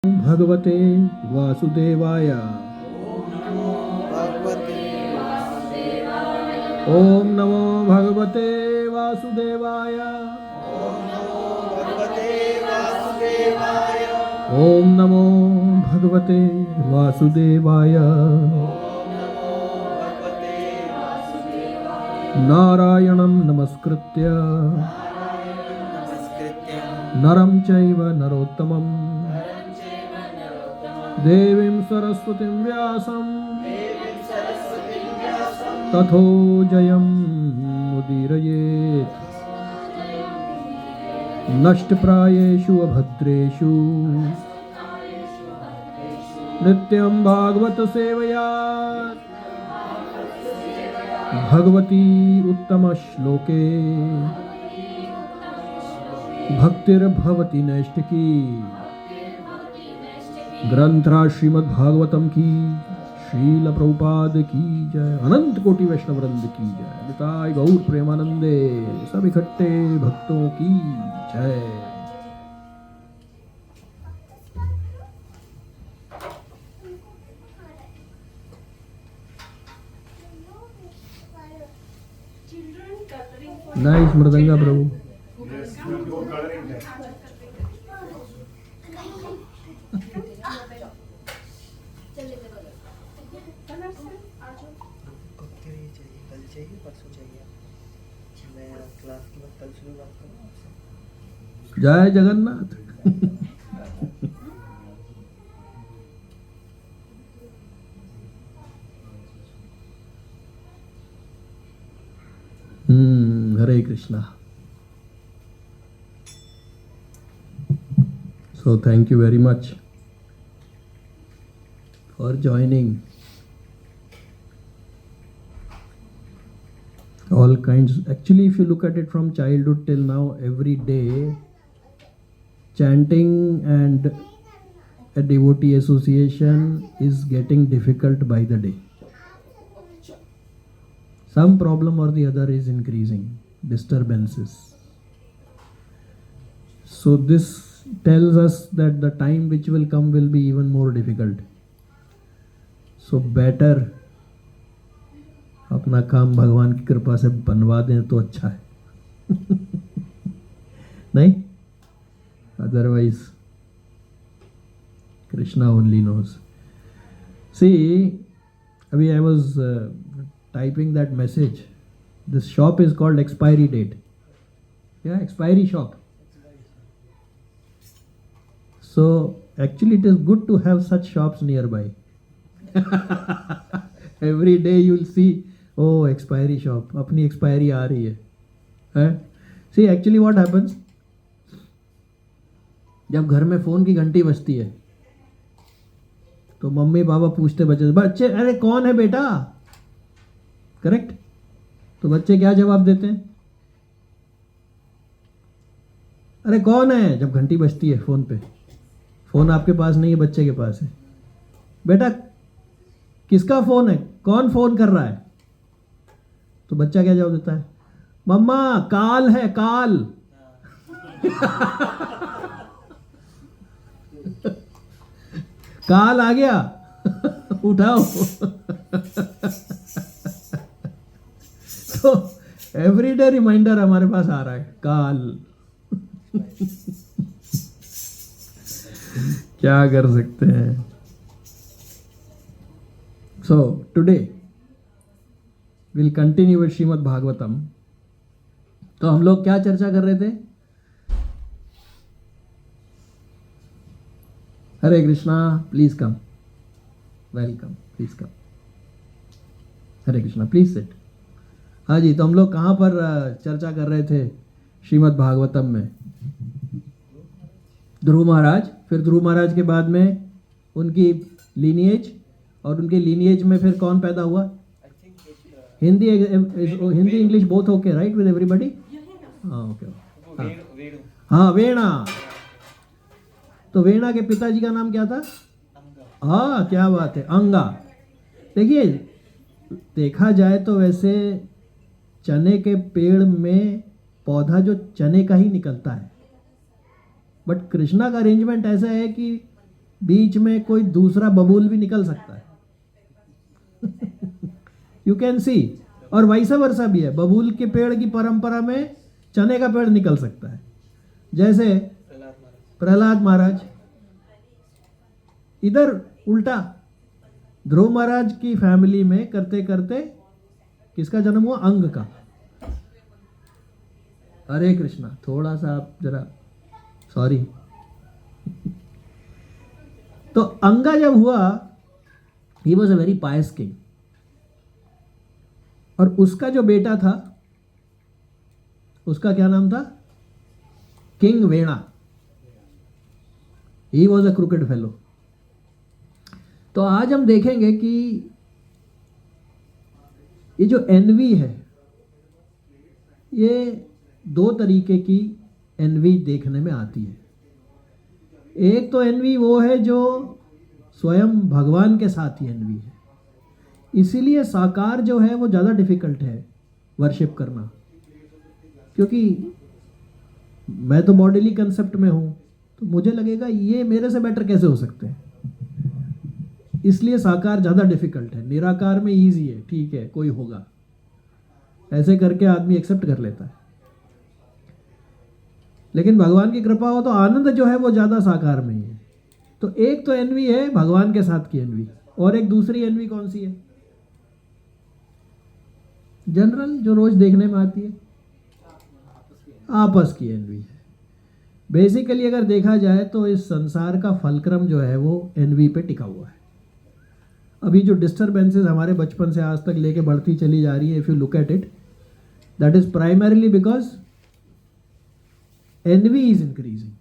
भगवते वासुदेवाय। ओम नमो भगवते वासुदेवाय। ओम नमो भगवते वासुदेवाय। नारायणं नमस्कृत्य नरं चैव नरोत्तमं देवीं सरस्वतीं व्यासं ततो जयं मुदीरयेत्। नष्टप्रायेषु अभद्रेषु नित्यं भागवत सेवया भगवती उत्तम श्लोके भक्तिर्भवति नैष्ठिकी। ग्रंथराज श्रीमद् भागवतम की, श्रील प्रभुपाद की जय, अनंत कोटि वैष्णव वृंद की जय, निताय गौर प्रेमानंदे सब इकट्ठे भक्तों की जय। नाइस मृदंगा प्रभु। जय जगन्नाथ। हरे Krishna. So thank you very much for joining all kinds. Actually, if you look at it from childhood till now, every day chanting and a devotee association is getting difficult by the day. Some problem or the other is increasing, disturbances. So this tells us that the time which will come will be even more difficult. So better अपना काम भगवान की कृपा से बनवा दें तो अच्छा है। नहीं, otherwise Krishna only knows. See, अभी I was typing that message. This shop is called expiry date. Yeah, expiry shop. So actually it is good to have such shops nearby. Every day you will see, oh, expiry shop, अपनी expiry आ रही है। See, actually what happens, जब घर में phone की घंटी बजती है तो मम्मी पापा पूछते बच्चे अरे कौन है बेटा, करेक्ट? तो बच्चे क्या जवाब देते हैं? अरे कौन है, जब घंटी बजती है फोन पे। फोन आपके पास नहीं है, बच्चे के पास है। बेटा किसका फोन है, कौन फोन कर रहा है? तो बच्चा क्या जवाब देता है? मम्मा काल है, काल। काल आ गया, उठाओ। तो एवरीडे रिमाइंडर हमारे पास आ रहा है, काल। क्या कर सकते हैं। So today will continue with Shrimad Bhagavatam. तो हम लोग क्या चर्चा कर रहे थे? Hare Krishna, please come, welcome, please come. Hare Krishna, please sit. हाँ जी, तो हम लोग कहाँ पर चर्चा कर रहे थे श्रीमद् भागवतम में? ध्रुव महाराज, फिर ध्रुव महाराज के बाद में उनकी लीनिएज, और उनके लीनिएज में फिर कौन पैदा हुआ? Hindi English both okay right with everybody? हाँ ओके। हाँ वेणा। तो वेणा के पिताजी का नाम क्या था? हाँ क्या बात है, अंगा। देखिए, देखा जाए तो वैसे चने के पेड़ में पौधा जो चने का ही निकलता है, बट कृष्णा का अरेंजमेंट ऐसा है कि बीच में कोई दूसरा बबूल भी निकल सकता है। You can see. और वैसा वर्षा भी है, बबूल के पेड़ की परंपरा में चने का पेड़ निकल सकता है, जैसे प्रहलाद महाराज। इधर उल्टा, ध्रुव महाराज की फैमिली में करते करते किसका जन्म हुआ? अंग का। हरे कृष्णा, थोड़ा सा आप जरा सॉरी। तो अंगा जब हुआ, he was a very Payas king, और उसका जो बेटा था उसका क्या नाम था? King Vena. He was a crooked fellow. तो आज हम देखेंगे कि ये जो एनवी है, ये दो तरीके की एनवी देखने में आती है। एक तो एनवी वो है जो स्वयं भगवान के साथ ही एनवी है, इसीलिए साकार जो है वो ज़्यादा डिफिकल्ट है वर्शिप करना, क्योंकि मैं तो बॉडीली कंसेप्ट में हूँ, तो मुझे लगेगा ये मेरे से बेटर कैसे हो सकते हैं, इसलिए साकार ज़्यादा डिफिकल्ट है। निराकार में ईजी है, ठीक है कोई होगा, ऐसे करके आदमी एक्सेप्ट कर लेता है। लेकिन भगवान की कृपा हो तो आनंद जो है वो ज़्यादा साकार में ही है। तो एक तो एनवी है भगवान के साथ की एनवी, और एक दूसरी एनवी कौन सी है? जनरल, जो रोज देखने में आती है, आपस की एनवी है। बेसिकली अगर देखा जाए तो इस संसार का फलक्रम जो है वो एनवी पे टिका हुआ है। अभी जो डिस्टर्बेंसेस हमारे बचपन से आज तक लेके बढ़ती चली जा रही है, if you look at it, that is primarily because envy is increasing.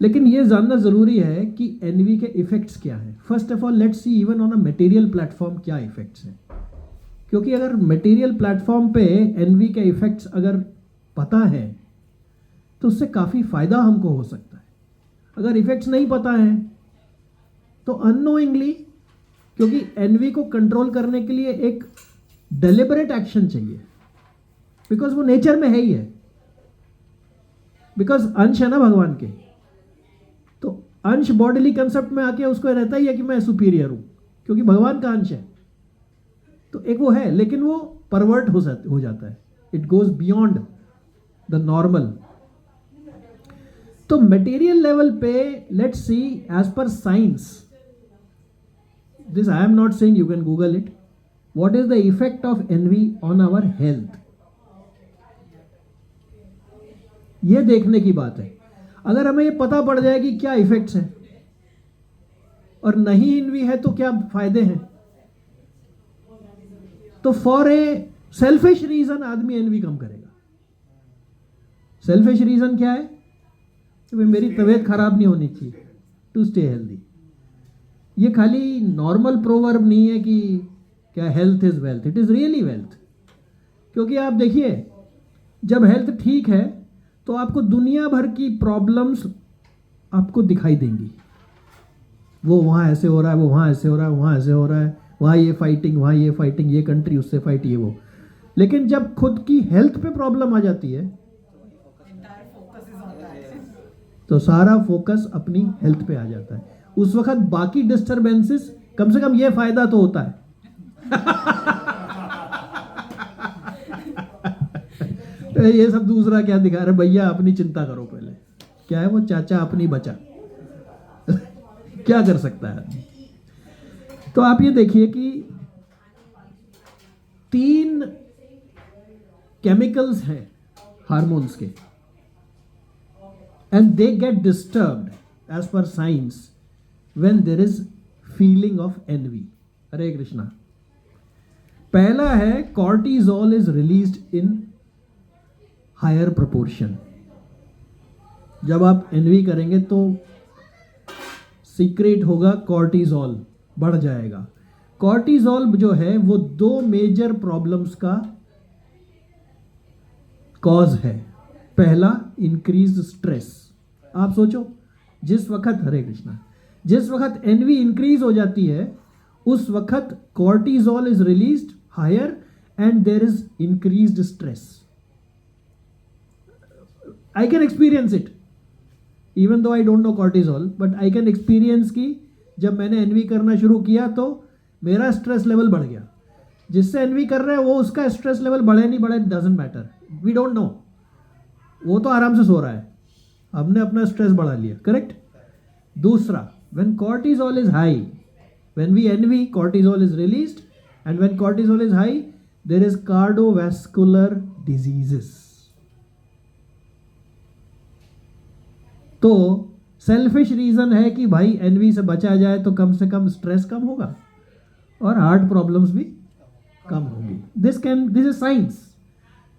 लेकिन ये जानना जरूरी है कि एनवी के इफेक्ट्स क्या हैं। First of all let's see even on a material platform क्या इफेक्ट्स हैं, क्योंकि अगर मटेरियल प्लेटफॉर्म पे एनवी के इफेक्ट्स अगर पता है तो उससे काफ़ी फ़ायदा हमको हो सकता है। अगर इफेक्ट्स नहीं पता है तो अननोइंगली, क्योंकि एनवी को कंट्रोल करने के लिए एक डेलिबरेट एक्शन चाहिए, बिकॉज वो नेचर में है ही है, बिकॉज अंश है ना भगवान के। तो अंश बॉडीली कंसेप्ट में आके उसको रहता ही है कि मैं सुपीरियर हूं, क्योंकि भगवान का अंश है। तो एक वो है, लेकिन वो परवर्ट हो जाता है, it goes beyond the normal. तो मटेरियल लेवल पे let's see as per science, this I am not saying, you can Google it, what is the effect of envy on our health. ये देखने की बात है। अगर हमें ये पता पड़ जाए कि क्या इफेक्ट्स हैं और नहीं एनवी है तो क्या फायदे हैं, तो फॉर ए सेल्फिश रीजन आदमी एनवी कम करेगा। सेल्फिश रीजन क्या है? कि मेरी तबीयत खराब नहीं होनी चाहिए, टू स्टे हेल्दी। ये खाली नॉर्मल प्रोवर्ब नहीं है कि क्या health is wealth, it is really wealth. क्योंकि आप देखिए, जब हेल्थ ठीक है तो आपको दुनिया भर की प्रॉब्लम्स आपको दिखाई देंगी। वो वहाँ ऐसे हो रहा है, वो वहाँ ऐसे हो रहा है, वहाँ ऐसे हो रहा है, वहाँ ये फाइटिंग, वहाँ ये फाइटिंग, ये कंट्री उससे फाइट, ये वो। लेकिन जब खुद की हेल्थ पे प्रॉब्लम आ जाती है तो सारा फोकस अपनी हेल्थ पे आ जाता है। उस वक्त बाकी डिस्टर्बेंसेस, कम से कम ये फायदा तो होता है। ये सब दूसरा क्या दिखा रहे भैया, अपनी चिंता करो पहले। क्या है वो, चाचा अपनी बचा। क्या कर सकता है आदमी। तो आप ये देखिए कि 3 केमिकल्स हैं हार्मोन्स के, and they get disturbed as per science when there is feeling of envy. Hare Krishna. पहला है cortisol is released in higher proportion. जब आप एनवी करेंगे तो सीक्रेट होगा कॉर्टिजोल, बढ़ जाएगा। कॉर्टिजोल जो है वो 2 मेजर प्रॉब्लम्स का कॉज है। पहला, इंक्रीज स्ट्रेस। आप सोचो, जिस वक्त, हरे कृष्णा, जिस वक्त एनवी इंक्रीज हो जाती है उस वक्त cortisol is released higher and there is increased stress. I can experience it. Even though I don't know cortisol, but I can experience कि जब मैंने एनवी करना शुरू किया तो मेरा स्ट्रेस लेवल बढ़ गया. जिससे एनवी कर रहे हैं वो उसका स्ट्रेस लेवल बढ़े नहीं बढ़े doesn't matter, we don't know. वो तो आराम से सो रहा है, हमने अपना स्ट्रेस बढ़ा लिया. करेक्ट. दूसरा, when cortisol is high, when we envy cortisol is released, and when cortisol is high there is cardiovascular diseases. तो सेल्फिश रीजन है कि भाई एनवी से बचा जाए तो कम से कम स्ट्रेस कम होगा और हार्ट प्रॉब्लम्स भी कम होगी. This is science.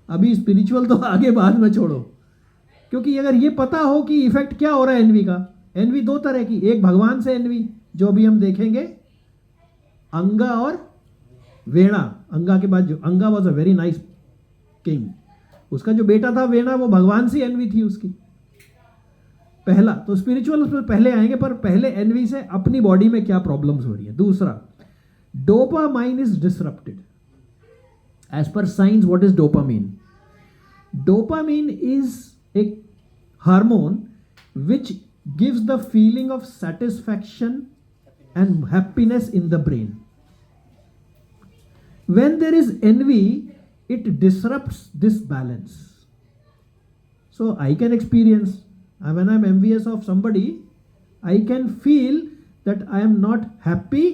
अभी स्पिरिचुअल तो आगे बाद में छोड़ो, क्योंकि अगर ये पता हो कि इफेक्ट क्या हो रहा है एनवी का. एनवी दो तरह की, एक भगवान से एनवी जो भी हम देखेंगे, अंगा और वेणा. अंगा के बाद जो अंगा was a very nice king, उसका जो बेटा था वेणा, वो भगवान से एनवी थी उसकी. पहला तो स्पिरिचुअल उसमें पहले आएंगे, पर पहले एनवी से अपनी बॉडी में क्या प्रॉब्लम्स हो रही है. दूसरा, dopamine is disrupted. As per science, what is dopamine? Dopamine is a hormone which gives the feeling of satisfaction and happiness in the brain. When there is envy, it disrupts this balance. So I can experience, when I'm envious of somebody, I can feel that I am not happy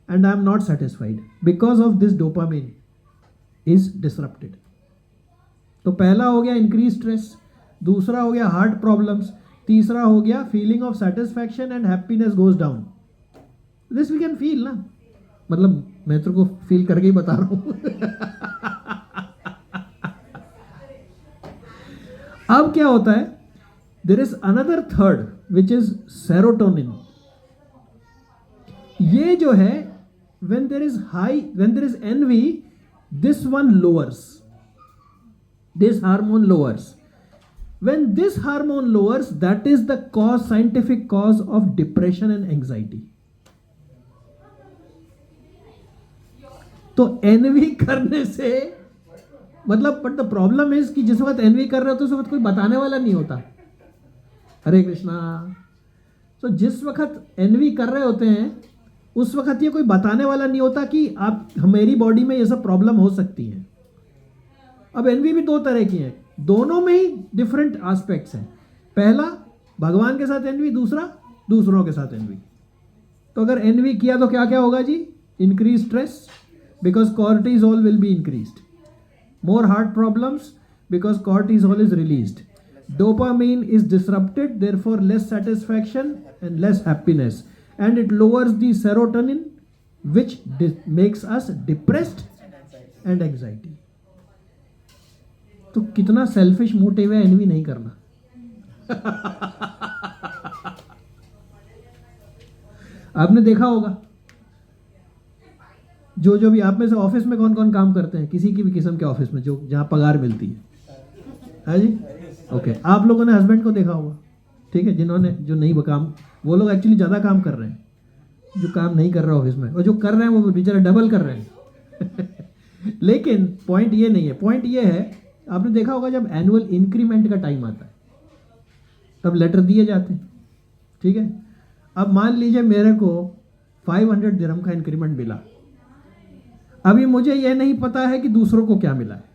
and I am not satisfied because of this dopamine is disrupted. तो पहला हो गया increase stress, दूसरा हो गया heart problems, तीसरा हो गया feeling of satisfaction and happiness goes down. This we can feel ना, मतलब मैं तेरे को फील करके ही बता रहा हूं. अब क्या होता है, there is another third which is serotonin. ये जो है, when there is envy, this one lowers, this hormone lowers. When this hormone lowers, that is the scientific cause of depression and anxiety. तो एनवी करने से मतलब, but the problem is कि जिस वक्त एनवी कर रहे हो तो उस वक्त कोई बताने वाला नहीं होता. हरे कृष्णा. तो जिस वक्त एनवी कर रहे होते हैं उस वक्त ये कोई बताने वाला नहीं होता कि आप, मेरी बॉडी में ये सब प्रॉब्लम हो सकती है. अब एनवी भी दो तरह की है, दोनों में ही डिफरेंट एस्पेक्ट्स हैं. पहला भगवान के साथ एनवी, दूसरा दूसरों के साथ एनवी. तो अगर एनवी किया तो क्या क्या होगा जी? Increase stress because cortisol will be increased, more heart problems because cortisol is released, dopamine is disrupted, therefore less satisfaction and less happiness, and it lowers the serotonin which makes us depressed and anxiety. तो कितना selfish motive है N V नहीं करना. आपने देखा होगा, जो भी आप में से ऑफिस में कौन कौन काम करते हैं, किसी की भी किस्म के ऑफिस में, जो जहां पगार मिलती है जी. ओके, आप लोगों ने हस्बैंड को देखा होगा, ठीक है, जिन्होंने जो नहीं काम, वो लोग एक्चुअली ज्यादा काम कर रहे हैं, जो काम नहीं कर रहे ऑफिस में, और जो कर रहे हैं वो बेचारे डबल कर रहे हैं. लेकिन पॉइंट ये नहीं है. पॉइंट ये है, आपने देखा होगा जब एनुअल इंक्रीमेंट का टाइम आता है तब लेटर दिए जाते हैं, ठीक है. अब मान लीजिए मेरे को 500 दिरहम का इंक्रीमेंट मिला. अभी मुझे यह नहीं पता है कि दूसरों को क्या मिला है.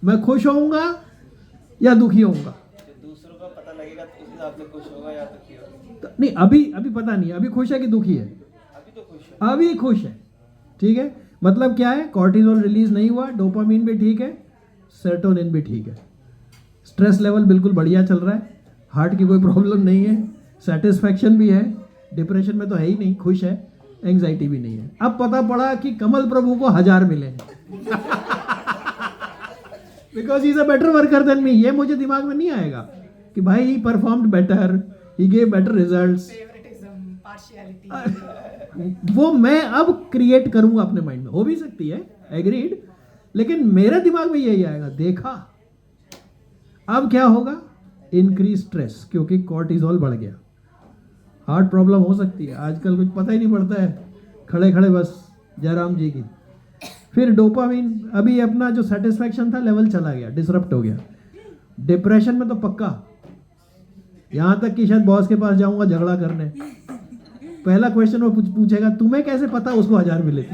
मैं खुश होऊंगा या दुखी होऊंगा? दूसरों का पता लगेगा तो उस हिसाब से खुश होगा या दुखी होगा. नहीं, अभी पता नहीं है, अभी खुश है कि दुखी है? अभी तो खुश है. अभी खुश है, ठीक है. मतलब क्या है, कॉर्टिसोल रिलीज नहीं हुआ, डोपामाइन भी ठीक है, सेरोटोनिन भी ठीक है, स्ट्रेस लेवल बिल्कुल बढ़िया चल रहा है, हार्ट की कोई प्रॉब्लम नहीं है, सेटिस्फैक्शन भी है, डिप्रेशन में तो है ही नहीं, खुश है, एंजाइटी भी नहीं है. अब पता पड़ा कि कमल प्रभु को 1000 मिले because he is a better worker than me. ये मुझे दिमाग में नहीं आएगा कि भाई ही performed better, he gave better results. वो मैं अब क्रिएट करूंगा अपने माइंड में. हो भी सकती है, एग्रीड, लेकिन मेरे दिमाग में यही आएगा. देखा, अब क्या होगा? इंक्रीज स्ट्रेस, क्योंकि कॉर्टिसोल बढ़ गया. हार्ट प्रॉब्लम हो सकती है, आजकल कुछ पता ही नहीं पड़ता है, खड़े खड़े बस जयराम जी की. फिर डोपामिन, अभी अपना जो सेटिस्फैक्शन था लेवल चला गया, डिसरप्ट हो गया। डिप्रेशन में तो पक्का, यहाँ तक कि शायद बॉस के पास जाऊंगा झगड़ा करने, पहला क्वेश्चन वो पूछेगा तुम्हें कैसे पता उसको 1000 मिले थे। ये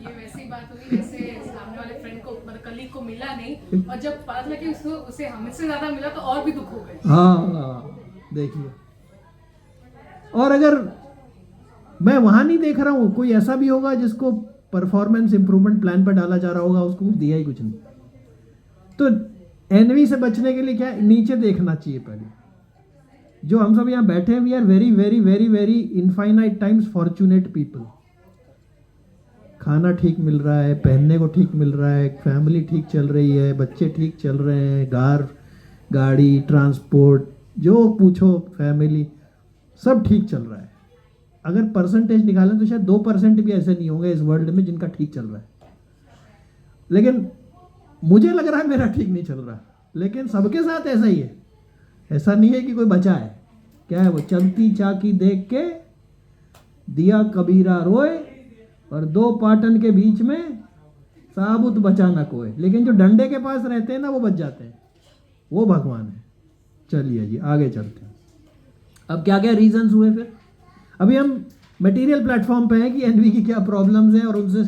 वैसी बात हुई जैसे सामने वाले फ्रेंड को मतलब कलीग को मिला नहीं और जब पता चला कि उसे हमसे ज्यादा मिला तो और भी दुख हो गए। हाँ देखिए, और अगर मैं वहां नहीं देख रहा हूं, कोई ऐसा भी होगा जिसको परफॉर्मेंस इंप्रूवमेंट प्लान पर डाला जा रहा होगा, उसको दिया ही कुछ नहीं। तो एनवी से बचने के लिए क्या है? नीचे देखना चाहिए पहले। जो हम सब यहाँ बैठे हैं, we are very very very very infinite times fortunate people. खाना ठीक मिल रहा है, पहनने को ठीक मिल रहा है, फैमिली ठीक चल रही है, बच्चे ठीक चल रहे हैं, गाड़ी ट्रांसपोर्ट जो पूछो, फैमिली सब ठीक चल रहा है। अगर परसेंटेज निकालें तो शायद 2% भी ऐसे नहीं होंगे इस वर्ल्ड में जिनका ठीक चल रहा है। लेकिन मुझे लग रहा है मेरा ठीक नहीं चल रहा, लेकिन सबके साथ ऐसा ही है। ऐसा नहीं है कि कोई बचा है। क्या है वो? चलती चाकी देख के दिया कबीरा रोए और 2 पाटन के बीच में साबुत बचा न कोई। लेकिन जो डंडे के पास रहते हैं ना, वो बच जाते हैं, वो भगवान है। चलिए जी आगे चलते हैं। अब क्या क्या रीजंस हुए फिर? अभी हम मटेरियल प्लेटफॉर्म पे हैं कि एनवी की क्या प्रॉब्लम्स हैं और उनसे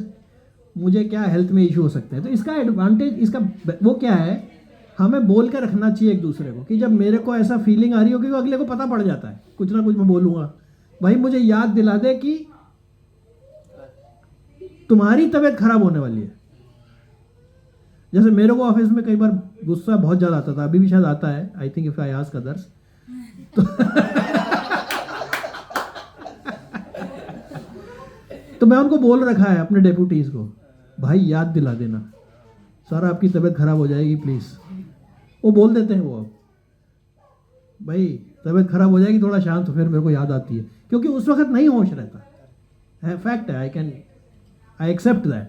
मुझे क्या हेल्थ में इशू हो सकते हैं। तो इसका एडवांटेज, इसका वो क्या है, हमें बोल कर रखना चाहिए एक दूसरे को कि जब मेरे को ऐसा फीलिंग आ रही हो, कि अगले को पता पड़ जाता है, कुछ ना कुछ मैं बोलूँगा, भाई मुझे याद दिला दे कि तुम्हारी तबीयत खराब होने वाली है। जैसे मेरे को ऑफिस में कई बार गुस्सा बहुत ज़्यादा आता था, अभी भी शायद आता है, I think if I ask others. तो मैं उनको बोल रखा है अपने डेप्यूटीज को, भाई याद दिला देना सर आपकी तबीयत खराब हो जाएगी प्लीज़। वो बोल देते हैं, वो भाई तबीयत खराब हो जाएगी, थोड़ा शांत हो, फिर मेरे को याद आती है, क्योंकि उस वक्त नहीं होश रहता है। फैक्ट है, आई एक्सेप्ट दैट।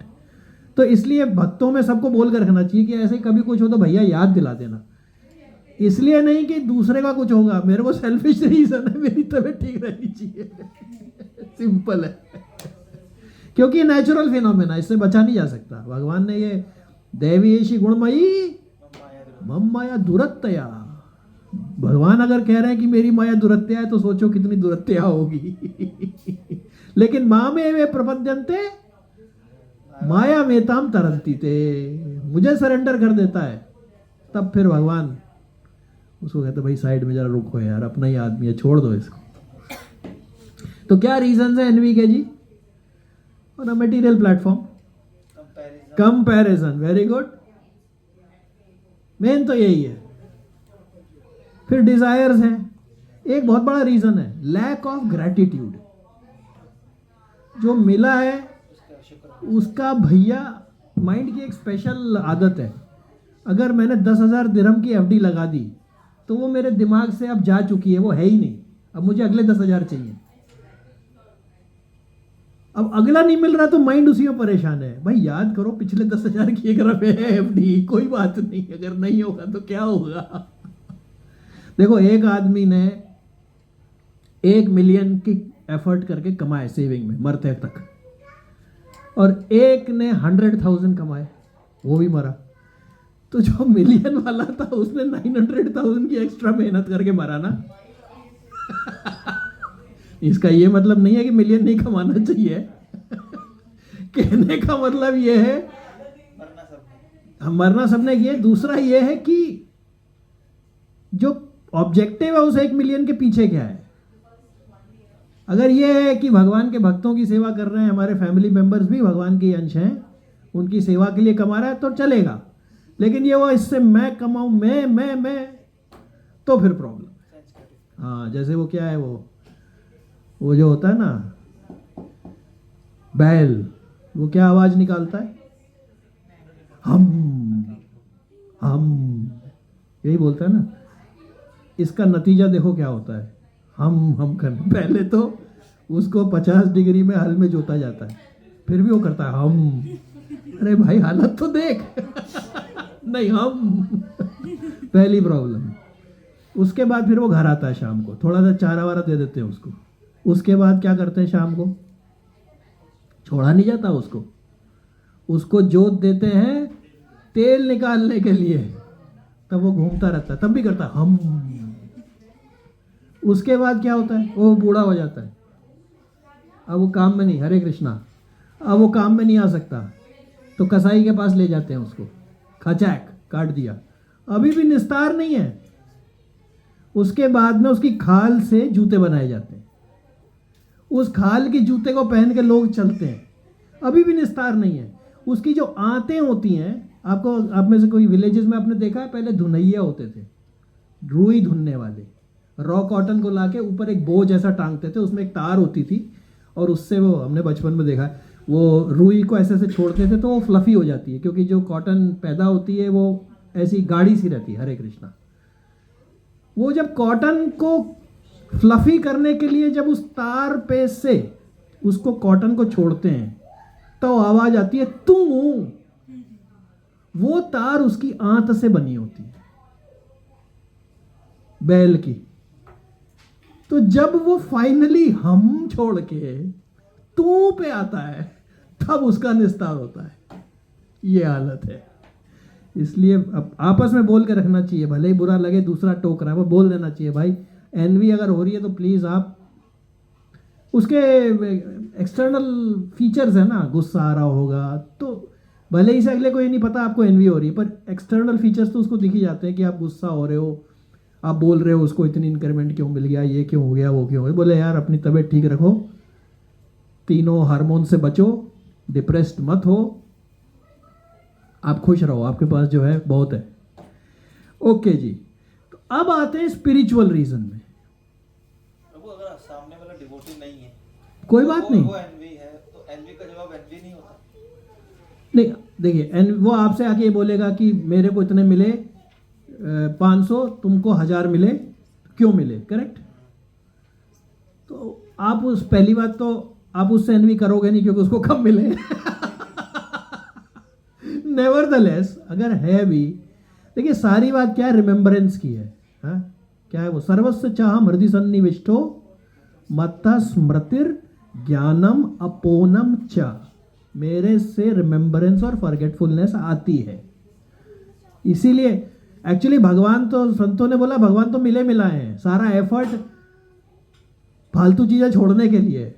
तो इसलिए भक्तों में सबको बोल कर रखना चाहिए कि ऐसे कभी कुछ हो तो भैया याद दिला देना। इसलिए नहीं कि दूसरे का कुछ होगा, मेरे को सेल्फिश रीजन है, मेरी तबीयत ठीक रहनी चाहिए। सिंपल है, क्योंकि नेचुरल फिनोमेना, इससे बचा नहीं जा सकता। भगवान ने ये दैवीयेषि गुणमयी मम माया दुरत्तया, भगवान अगर कह रहे हैं कि मेरी माया दुरत्या है, तो सोचो कितनी दुरत्या होगी। लेकिन माँ में वे प्रपद्यन्ते माया मेताम तरंती ते, मुझे सरेंडर कर देता है, तब फिर भगवान उसको कहते भाई साइड में जरा रुको यार, अपना ही आदमी है, छोड़ दो इसको। तो क्या रीजंस है एनवी के जी? और material platform, comparison, very good, main तो यही है। फिर डिजायर्स हैं, एक बहुत बड़ा रीजन है लैक ऑफ ग्रैटिट्यूड। जो मिला है उसका भैया, माइंड की एक स्पेशल आदत है, अगर मैंने 10,000 दिरहम की एफडी लगा दी तो वो मेरे दिमाग से अब जा चुकी है, वो है ही नहीं, अब मुझे अगले 10,000 चाहिए। अब अगला नहीं मिल रहा तो माइंड उसी में परेशान है, भाई याद करो पिछले 10,000 की एक रुपए है एफडी, कोई बात नहीं, अगर नहीं होगा तो क्या होगा। देखो एक आदमी ने 1 मिलियन की एफर्ट करके कमाए सेविंग में मरते तक, और एक ने 100,000 कमाए, वो भी मरा। तो जो मिलियन वाला था उसने 900,000 की एक्स्ट्रा मेहनत करके मरा ना। इसका ये मतलब नहीं है कि मिलियन नहीं कमाना चाहिए। कहने का मतलब ये है मरना सबने किया। दूसरा ये है कि जो ऑब्जेक्टिव है उस 1 मिलियन के पीछे क्या है। अगर ये है कि भगवान के भक्तों की सेवा कर रहे हैं, हमारे फैमिली मेंबर्स भी भगवान के अंश हैं, उनकी सेवा के लिए कमा रहा है तो चलेगा। लेकिन ये वो इससे मैं कमाऊं, मैं तो फिर प्रॉब्लम। हाँ, जैसे वो क्या है, वो जो होता है ना बैल, वो क्या आवाज निकालता है, हम यही बोलता है ना। इसका नतीजा देखो क्या होता है, हम करने। पहले तो उसको 50 डिग्री में हल में जोता जाता है, फिर भी वो करता है हम। अरे भाई हालत तो देख। नहीं हम। पहली प्रॉब्लम। उसके बाद फिर वो घर आता है शाम को, थोड़ा सा चारा वारा दे देते हैं उसको। उसके बाद क्या करते हैं शाम को, छोड़ा नहीं जाता उसको, उसको जोत देते हैं तेल निकालने के लिए, तब वो घूमता रहता है, तब भी करता है हम। उसके बाद क्या होता है, वो बूढ़ा हो जाता है, अब वो काम में नहीं, हरे कृष्णा, अब वो काम में नहीं आ सकता, तो कसाई के पास ले जाते हैं उसको, खचाक काट दिया, अभी भी निस्तार नहीं है। उसके बाद में उसकी खाल से जूते बनाए जाते हैं, उस खाल के जूते को पहन के लोग चलते हैं, अभी भी निस्तार नहीं है। उसकी जो आंतें होती हैं, आपको, आप में से कोई विलेजेस में आपने देखा है, पहले धुनैया होते थे, रुई धुनने वाले, रॉ कॉटन को लाके ऊपर एक बो जैसा टांगते थे, उसमें एक तार होती थी, और उससे वो, हमने बचपन में देखा है, वो रुई को ऐसे ऐसे छोड़ते थे तो वो फ्लफी हो जाती है, क्योंकि जो कॉटन पैदा होती है वो ऐसी गाढ़ी सी रहती है। हरे कृष्णा, वो जब कॉटन को फ्लफी करने के लिए जब उस तार पे से उसको कॉटन को छोड़ते हैं तो आवाज आती है तू, वो तार उसकी आंत से बनी होती है, बैल की। तो जब वो फाइनली हम छोड़ के तू पे आता है, तब उसका निस्तार होता है। ये हालत है। इसलिए अब आपस में बोल के रखना चाहिए, भले ही बुरा लगे दूसरा टोक रहा है, वो बोल देना चाहिए, भाई एनवी अगर हो रही है तो प्लीज आप, उसके एक्सटर्नल फीचर्स है ना, गुस्सा आ रहा होगा तो भले ही से अगले को ये नहीं पता आपको एनवी हो रही है, पर एक्सटर्नल फीचर्स तो उसको दिख ही जाते हैं कि आप गुस्सा हो रहे हो, आप बोल रहे हो उसको इतनी इंक्रीमेंट क्यों मिल गया, ये क्यों हो गया, वो क्यों हो गया। बोले यार अपनी तबीयत ठीक रखो, तीनों हार्मोन से बचो, डिप्रेस्ड मत हो, आप खुश रहो, आपके पास जो है बहुत है। ओके जी, तो अब आते हैं स्पिरिचुअल रीजन में। प्रभु अगर सामने वाला डिवोटी नहीं है, कोई बात नहीं, वो एनवी है, तो एनवी का जवाब एनवी नहीं होता। नहीं देखिए, वो आपसे आके ये बोलेगा कि मेरे को इतने मिले 500, तुमको 1000 मिले, क्यों मिले, करेक्ट। तो आप उस, पहली बात तो आप उससे एनवी करोगे नहीं क्योंकि उसको कम मिले। नेवरदलेस अगर है भी, देखिए सारी बात क्या है, रिमेम्बरेंस की है, हा? क्या है वो, सर्वस्व चाहम हृदय सन्निविष्टो मत्ता स्मृतिर ज्ञानम अपोनम च, मेरे से रिमेम्बरेंस और फॉरगेटफुलनेस आती है। इसीलिए एक्चुअली भगवान तो, संतों ने बोला भगवान तो मिले मिलाए हैं, सारा एफर्ट फालतू चीजें छोड़ने के लिए।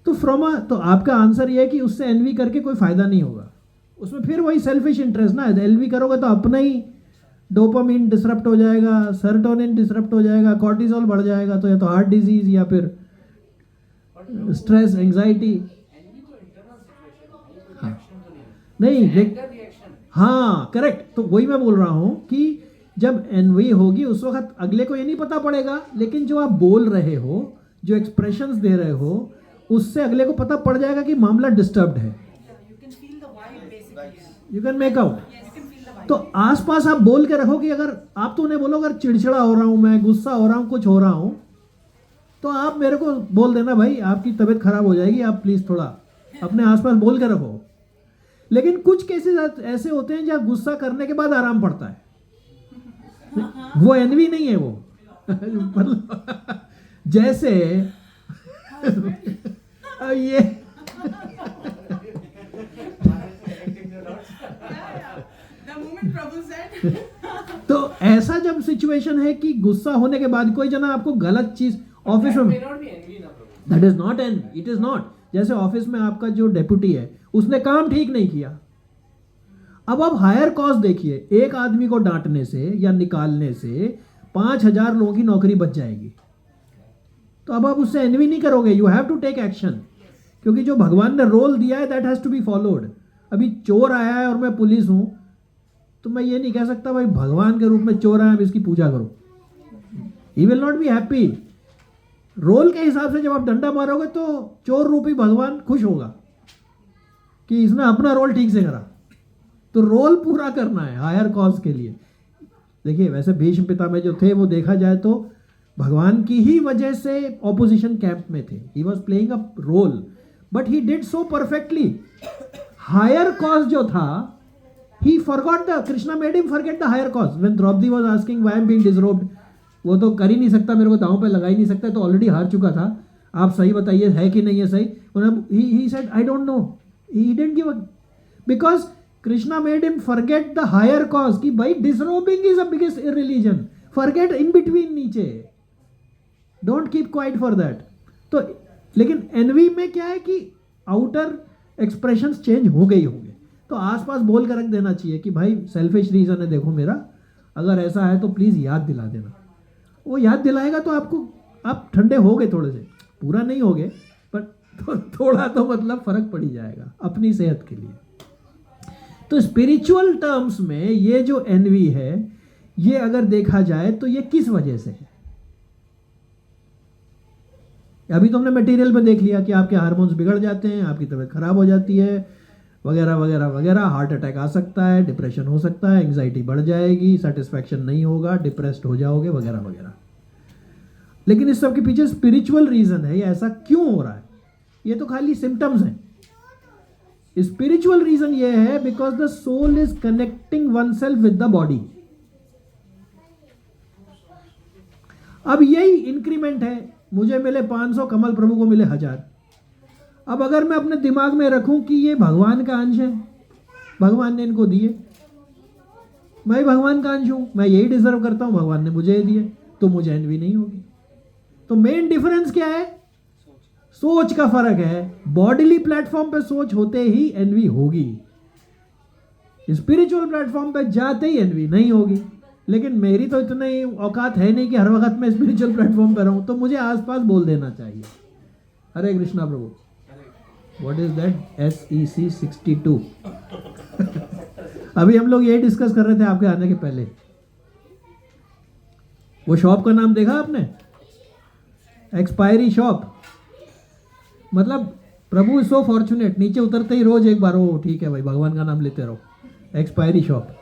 तो आपका आंसर ये है कि उससे एनवी करके कोई फायदा नहीं होगा, उसमें फिर वही सेल्फिश इंटरेस्ट ना, एनवी करोगे तो अपना ही डोपामिन डिसरप्ट हो जाएगा, सेरोटोनिन डिसरप्ट हो जाएगा, कॉर्टिसोल बढ़ जाएगा, तो या तो हार्ट डिजीज या फिर स्ट्रेस, एंजाइटी। हाँ नहीं देख, हाँ करेक्ट, तो वही मैं बोल रहा हूं कि जब एनवी होगी उस वक्त अगले को ये नहीं पता पड़ेगा, लेकिन जो आप बोल रहे हो, जो एक्सप्रेशंस दे रहे हो, उससे अगले को पता पड़ जाएगा कि मामला डिस्टर्ब्ड है, यू कैन मेक आउट। तो आसपास आप बोल के रखो कि अगर आप तो उन्हें बोलो अगर चिड़चिड़ा हो रहा हूं मैं, गुस्सा हो रहा हूं, कुछ हो रहा हूं, तो आप मेरे को बोल देना भाई आपकी तबीयत खराब हो जाएगी, आप प्लीज थोड़ा अपने आसपास बोल के रखो। लेकिन कुछ केसेस ऐसे होते हैं जहां गुस्सा करने के बाद आराम पड़ता है, वो एनवी नहीं है वो। मतलब जैसे ये तो ऐसा जब सिचुएशन है कि गुस्सा होने के बाद कोई जना आपको गलत चीज ऑफिस में, that is not an, it is not. जैसे ऑफिस में आपका जो डेप्यूटी है उसने काम ठीक नहीं किया, अब आप हायर कॉस्ट देखिए, एक आदमी को डांटने से या निकालने से 5000 लोगों की नौकरी बच जाएगी। तो अब आप उससे एनवी नहीं करोगे, you have to take action, क्योंकि जो भगवान ने रोल दिया है that has to be followed. अभी चोर आया है और मैं पुलिस हूं, तो मैं ये नहीं कह सकता भाई भगवान के रूप में चोर आया, अब इसकी पूजा करो, he will not be happy. Role के हिसाब से जब आप डंडा मारोगे तो चोर रूपी भगवान खुश होगा कि इसने अपना रोल ठीक से करा। तो रोल पूरा करना है हायर कॉज के लिए। देखिए वैसे भीष्म पितामह जो थे वो देखा जाए तो भगवान की ही वजह से ऑपोजिशन कैंप में थे, he was playing a role but he did so perfectly. Higher cause जो था, he forgot the, Krishna made him forget the higher cause when Draupadi was asking why I'm being disrobed। वो तो कर ही नहीं सकता, मेरे को दांव पे लगा ही नहीं सकता, तो ऑलरेडी हार चुका था। आप सही बताइए है कि नहीं है सही. He said, I don't know. He didn't give a, because Krishna made him forget the higher cause कि भाई disrobing is the biggest irreligion. Forget in between नीचे. Don't keep quiet for that. तो लेकिन envy में क्या है कि outer expressions change हो गई होंगे, तो आसपास बोल कर रख देना चाहिए कि भाई सेल्फिश रीजन है, देखो मेरा, अगर ऐसा है तो प्लीज याद दिला देना. वो याद दिलाएगा तो आपको, आप ठंडे हो गए थोड़े से, पूरा नहीं हो गए पर थोड़ा तो मतलब फर्क पड़ ही जाएगा अपनी सेहत के लिए. तो स्पिरिचुअल टर्म्स में ये जो एनवी है, ये अगर देखा जाए तो ये किस वजह से है. अभी तो हमने मटेरियल में देख लिया कि आपके हार्मोन्स बिगड़ जाते हैं, आपकी तबीयत खराब हो जाती है, वगैरह वगैरह वगैरह, हार्ट अटैक आ सकता है, डिप्रेशन हो सकता है, एंग्जाइटी बढ़ जाएगी, सेटिस्फैक्शन नहीं होगा, डिप्रेस्ड हो जाओगे, वगैरह वगैरह. लेकिन इस सब के पीछे स्पिरिचुअल रीजन है, ये ऐसा क्यों हो रहा है. ये तो खाली सिम्टम्स हैं. स्पिरिचुअल रीजन ये है because the soul is connecting oneself with the body. अब यही इंक्रीमेंट है, मुझे मिले 500, कमल प्रभु को मिले 1000. अब अगर मैं अपने दिमाग में रखूं कि ये भगवान का अंश है, भगवान ने इनको दिए, मैं भगवान का अंश हूं, मैं यही डिजर्व करता हूं, भगवान ने मुझे दिए, तो मुझे एनवी नहीं होगी. तो मेन डिफरेंस क्या है, सोच का फर्क है. बॉडीली प्लेटफॉर्म पे सोच होते ही एनवी होगी, स्पिरिचुअल प्लेटफॉर्म पे जाते ही एनवी नहीं होगी. लेकिन मेरी तो इतनी औकात है नहीं कि हर वक्त मैं स्पिरिचुअल प्लेटफॉर्म पर रहूं, तो मुझे आसपास बोल देना चाहिए. Hare Krishna prabhu. What is that SEC 62. अभी हम लोग यही डिस्कस कर रहे थे आपके आने के पहले. वो शॉप का नाम देखा आपने, एक्सपायरी शॉप. मतलब प्रभु इज सो फॉर्चुनेट, नीचे उतरते ही रोज एक बार, वो ठीक है भाई भगवान का नाम लेते रहो, एक्सपायरी शॉप.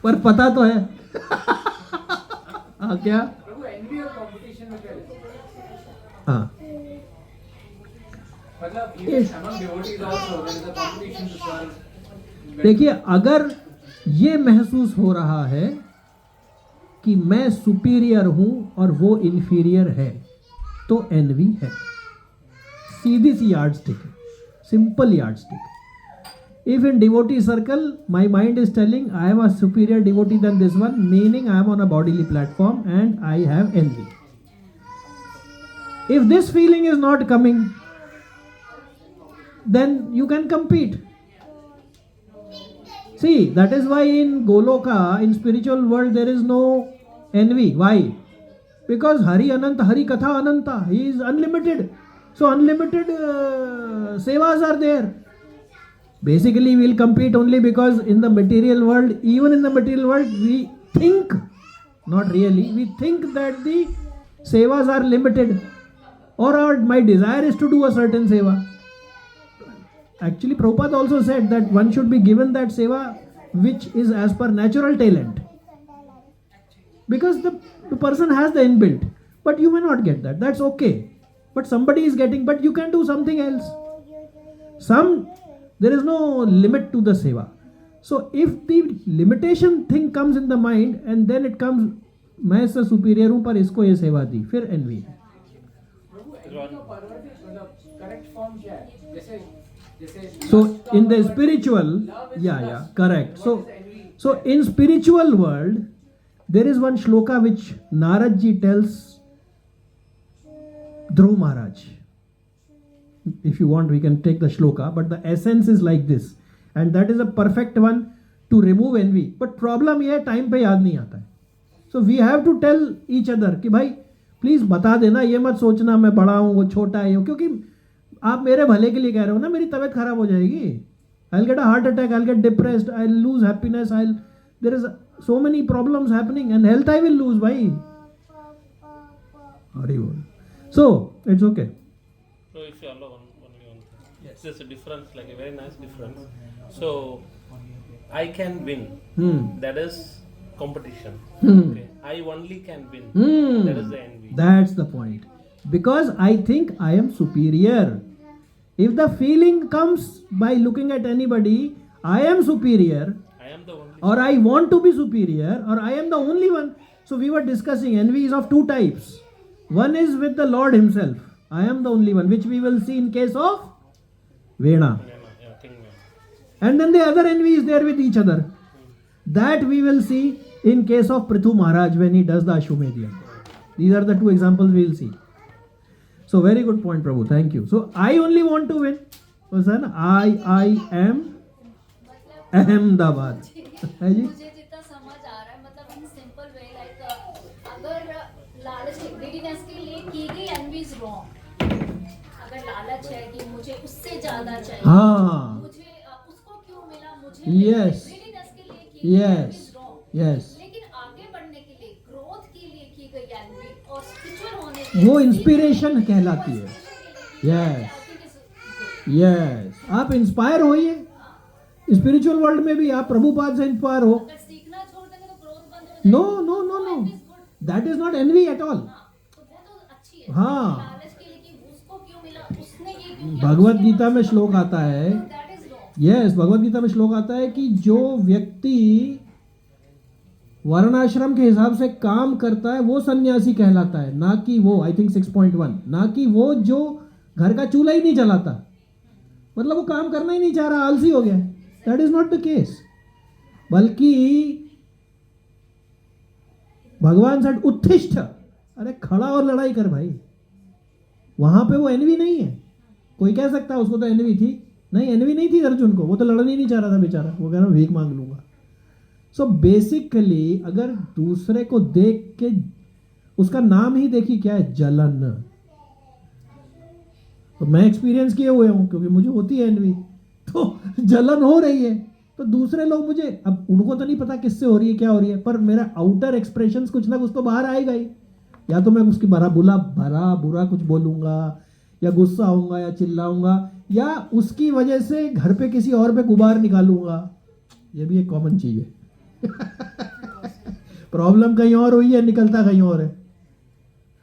पर पता तो है. हाँ क्या, हाँ देखिए, अगर ये महसूस हो रहा है कि मैं सुपीरियर हूं और वो इंफीरियर है, तो एनवी है. सीधी सी यार्ड स्टिक है, simple yard stick. If in devotee circle my mind is telling I am a superior devotee than this one, meaning I am on a bodily platform and I have envy. If this feeling is not coming, then you can compete. See, that is why in Goloka, in spiritual world, there is no envy. Why? Because Hari Ananta, Hari Katha Ananta, he is unlimited. So unlimited sevas are there. Basically, we will compete only because in the material world, even in the material world, we think, not really, we think that the sevas are limited, or my desire is to do a certain seva. Actually, Prabhupada also said that one should be given that seva which is as per natural talent, because the person has the inbuilt, but you may not get that. That's okay. But somebody is getting, but you can do something else. There is no limit to the seva. So if the limitation thing comes in the mind and then it comes, मैं इससे superior हूं पर इसको ये सेवा दी, फिर N V है. So in the spiritual, correct. So in spiritual world, there is one shloka which Narad ji tells Dhruv Maharaj. If you want, we can take the shloka, but the essence is like this, and that is a perfect one to remove envy. But problem ये है, time पे याद नहीं आता है. So we have to tell each other कि भाई please बता देना, ये मत सोचना मैं बड़ा हूँ वो छोटा है, क्योंकि आप मेरे भले के लिए कह रहे हो ना, मेरी तबीयत खराब हो जाएगी. I'll get a heart attack, I'll get depressed, I'll lose happiness, there is so many problems happening, and health I will lose. भाई so it's okay. So if you allow only one thing. Yes. There's a difference, like a very nice difference. So I can win. That is competition. Okay. I only can win. That is the envy. That's the point. Because I think I am superior. If the feeling comes by looking at anybody, I am superior, I am the only or I want to be superior, or I am the only one, So we were discussing envy is of two types. One is with the Lord himself. I am the only one, which we will see in case of Vena. Yeah, King Vena. And then the other envy is there with each other. That we will see in case of Prithu Maharaj when he does the Ashwamedh. These are the two examples we will see. So very good point, Prabhu. Thank you. So I only want to win. I am Ahmedabad. है जी? मुझे जितना समझ आ रहा है मतलब in simple way like अगर लालच greediness के लिए की गई एनवी इज रॉन्ग. अगर लालच है कि मुझे उससे ज्यादा चाहिए, हाँ. मुझे उसको क्यों मिला, मुझे Yes. ग्रीडीनेस के लिए की गई Yes. Envy is wrong. Yes. लेकिन आगे बढ़ने के लिए ग्रोथ के लिए की गई एनवी और स्पिरिचुअल होने के वो लिए इंस्पिरेशन कहलाती है. Yes. यस, आप इंस्पायर होइए. स्पिरिचुअल वर्ल्ड में भी आप प्रभुपाद से इंस्पायर हो. अगर सीखना छोड़ देंगे तो ग्रोथ बंद हो no no no no, that is not envy at all. तो वो तो अच्छी है. हाँ. लालच के लिए कि उसको क्यों मिला, उसने ये क्यों किया, भगवत गीता में श्लोक आता है. That is wrong. Yes, Bhagavad Gita में श्लोक आता है कि जो व्यक्ति वर्णाश्रम के हिसाब से काम करता है वो सन्यासी कहलाता है, ना कि वो आई थिंक 6.1, ना कि वो जो घर का चूल्हा ही नहीं जलाता. मतलब वो काम करना ही नहीं चाह रहा, आलसी हो गया. That is not the case. बल्कि भगवान सेड उत्तिष्ठ, अरे खड़ा और लड़ाई कर भाई. वहां पे वो एनवी नहीं है. कोई कह सकता है उसको तो एनवी थी. नहीं, एनवी नहीं थी अर्जुन को. वो तो लड़ना ही नहीं चाह रहा था बेचारा. वो कह रहा भीख मांग लूंगा. सो बेसिकली अगर दूसरे को देख के, उसका नाम ही देखिए क्या है, जलन. तो मैं एक्सपीरियंस किए हुए हूं क्योंकि मुझे होती है एनवी. तो जलन हो रही है तो दूसरे लोग मुझे, अब उनको तो नहीं पता किससे हो रही है, क्या हो रही है, पर मेरा आउटर एक्सप्रेशंस कुछ ना कुछ तो बाहर आएगा ही. या तो मैं उसकी भरा बुरा कुछ बोलूंगा, या गुस्सा होऊंगा, या चिल्लाऊंगा, या उसकी वजह से घर पे किसी और पे गुबार निकालूंगा. ये भी एक कॉमन चीज है. प्रॉब्लम कहीं और हुई है, निकलता कहीं और है.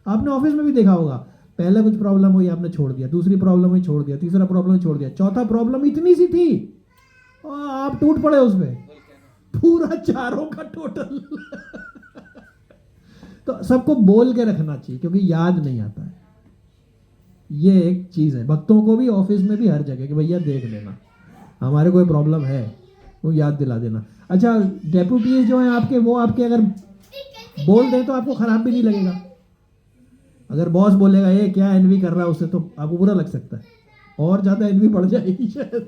आपने ऑफिस में भी देखा होगा, पहले कुछ प्रॉब्लम हुई आपने छोड़ दिया, दूसरी प्रॉब्लम हुई छोड़ दिया, तीसरा प्रॉब्लम छोड़ दिया, चौथा प्रॉब्लम इतनी सी थी और आप टूट पड़े उसमें. पूरा चारों का टोटल. तो सबको बोल के रखना चाहिए क्योंकि याद नहीं आता है. ये एक चीज है भक्तों को भी, ऑफिस में भी, हर जगह कि भैया देख लेना हमारे कोई प्रॉब्लम है वो याद दिला देना. अच्छा, डेप्यूटीज जो हैं आपके, वो आपके अगर बोल दें तो आपको खराब भी नहीं लगेगा. अगर बॉस बोलेगा ये क्या एनवी कर रहा है उससे, तो आपको बुरा लग सकता है और ज़्यादा एनवी बढ़ जाएगी शायद.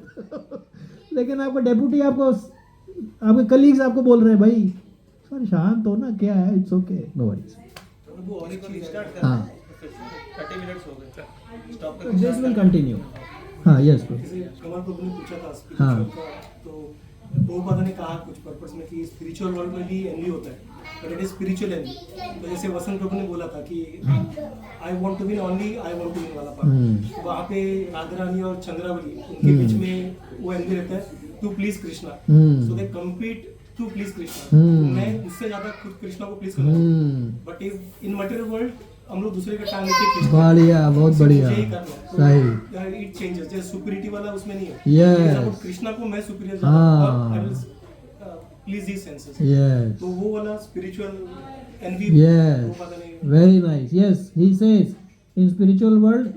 लेकिन आपका डेप्यूटी, आपके कलीग्स आपको बोल रहे हैं भाई सर शांत हो ना, क्या है, इट्स ओके, नो वरीज. प्रभु और एक चीज स्टार्ट कर. हाँ, 30 मिनट्स हो गए. Stop this will continue. हाँ, यस. कमल प्रभु ने पूछा था हाँ. स्पिरिचुअल का, तो प्रभुपाद ने कहा कुछ पर्पस में कि स्पिरिचुअल वर्ल्ड में भी एनवी होता है, but it is spiritual envy. तो जैसे वसंत प्रभु ने बोला था कि I want to win only, I want to win वाला पार्ट. तो वहाँ पे राधा रानी और चंद्रावली उनके बीच में वो एनवी रहता है, to please Krishna. So they compete to please Krishna. मैं उससे ज्यादा खुद कृष्णा को प्लीज करना हूँ. But if in material world हम लोग दूसरे का टांग नीचे खींचते हैं. बढ़िया, बहुत बढ़िया, मुझे ही करना है. सही. It changes. जैसे सुपीरियरिटी वाला उसमें नहीं है. Yes. Suppose कृष्णा को मैं सुपीरियर हाँ. Please these senses. यस. तो वो वाला spiritual envy Yes, very nice. Yes, he says in spiritual world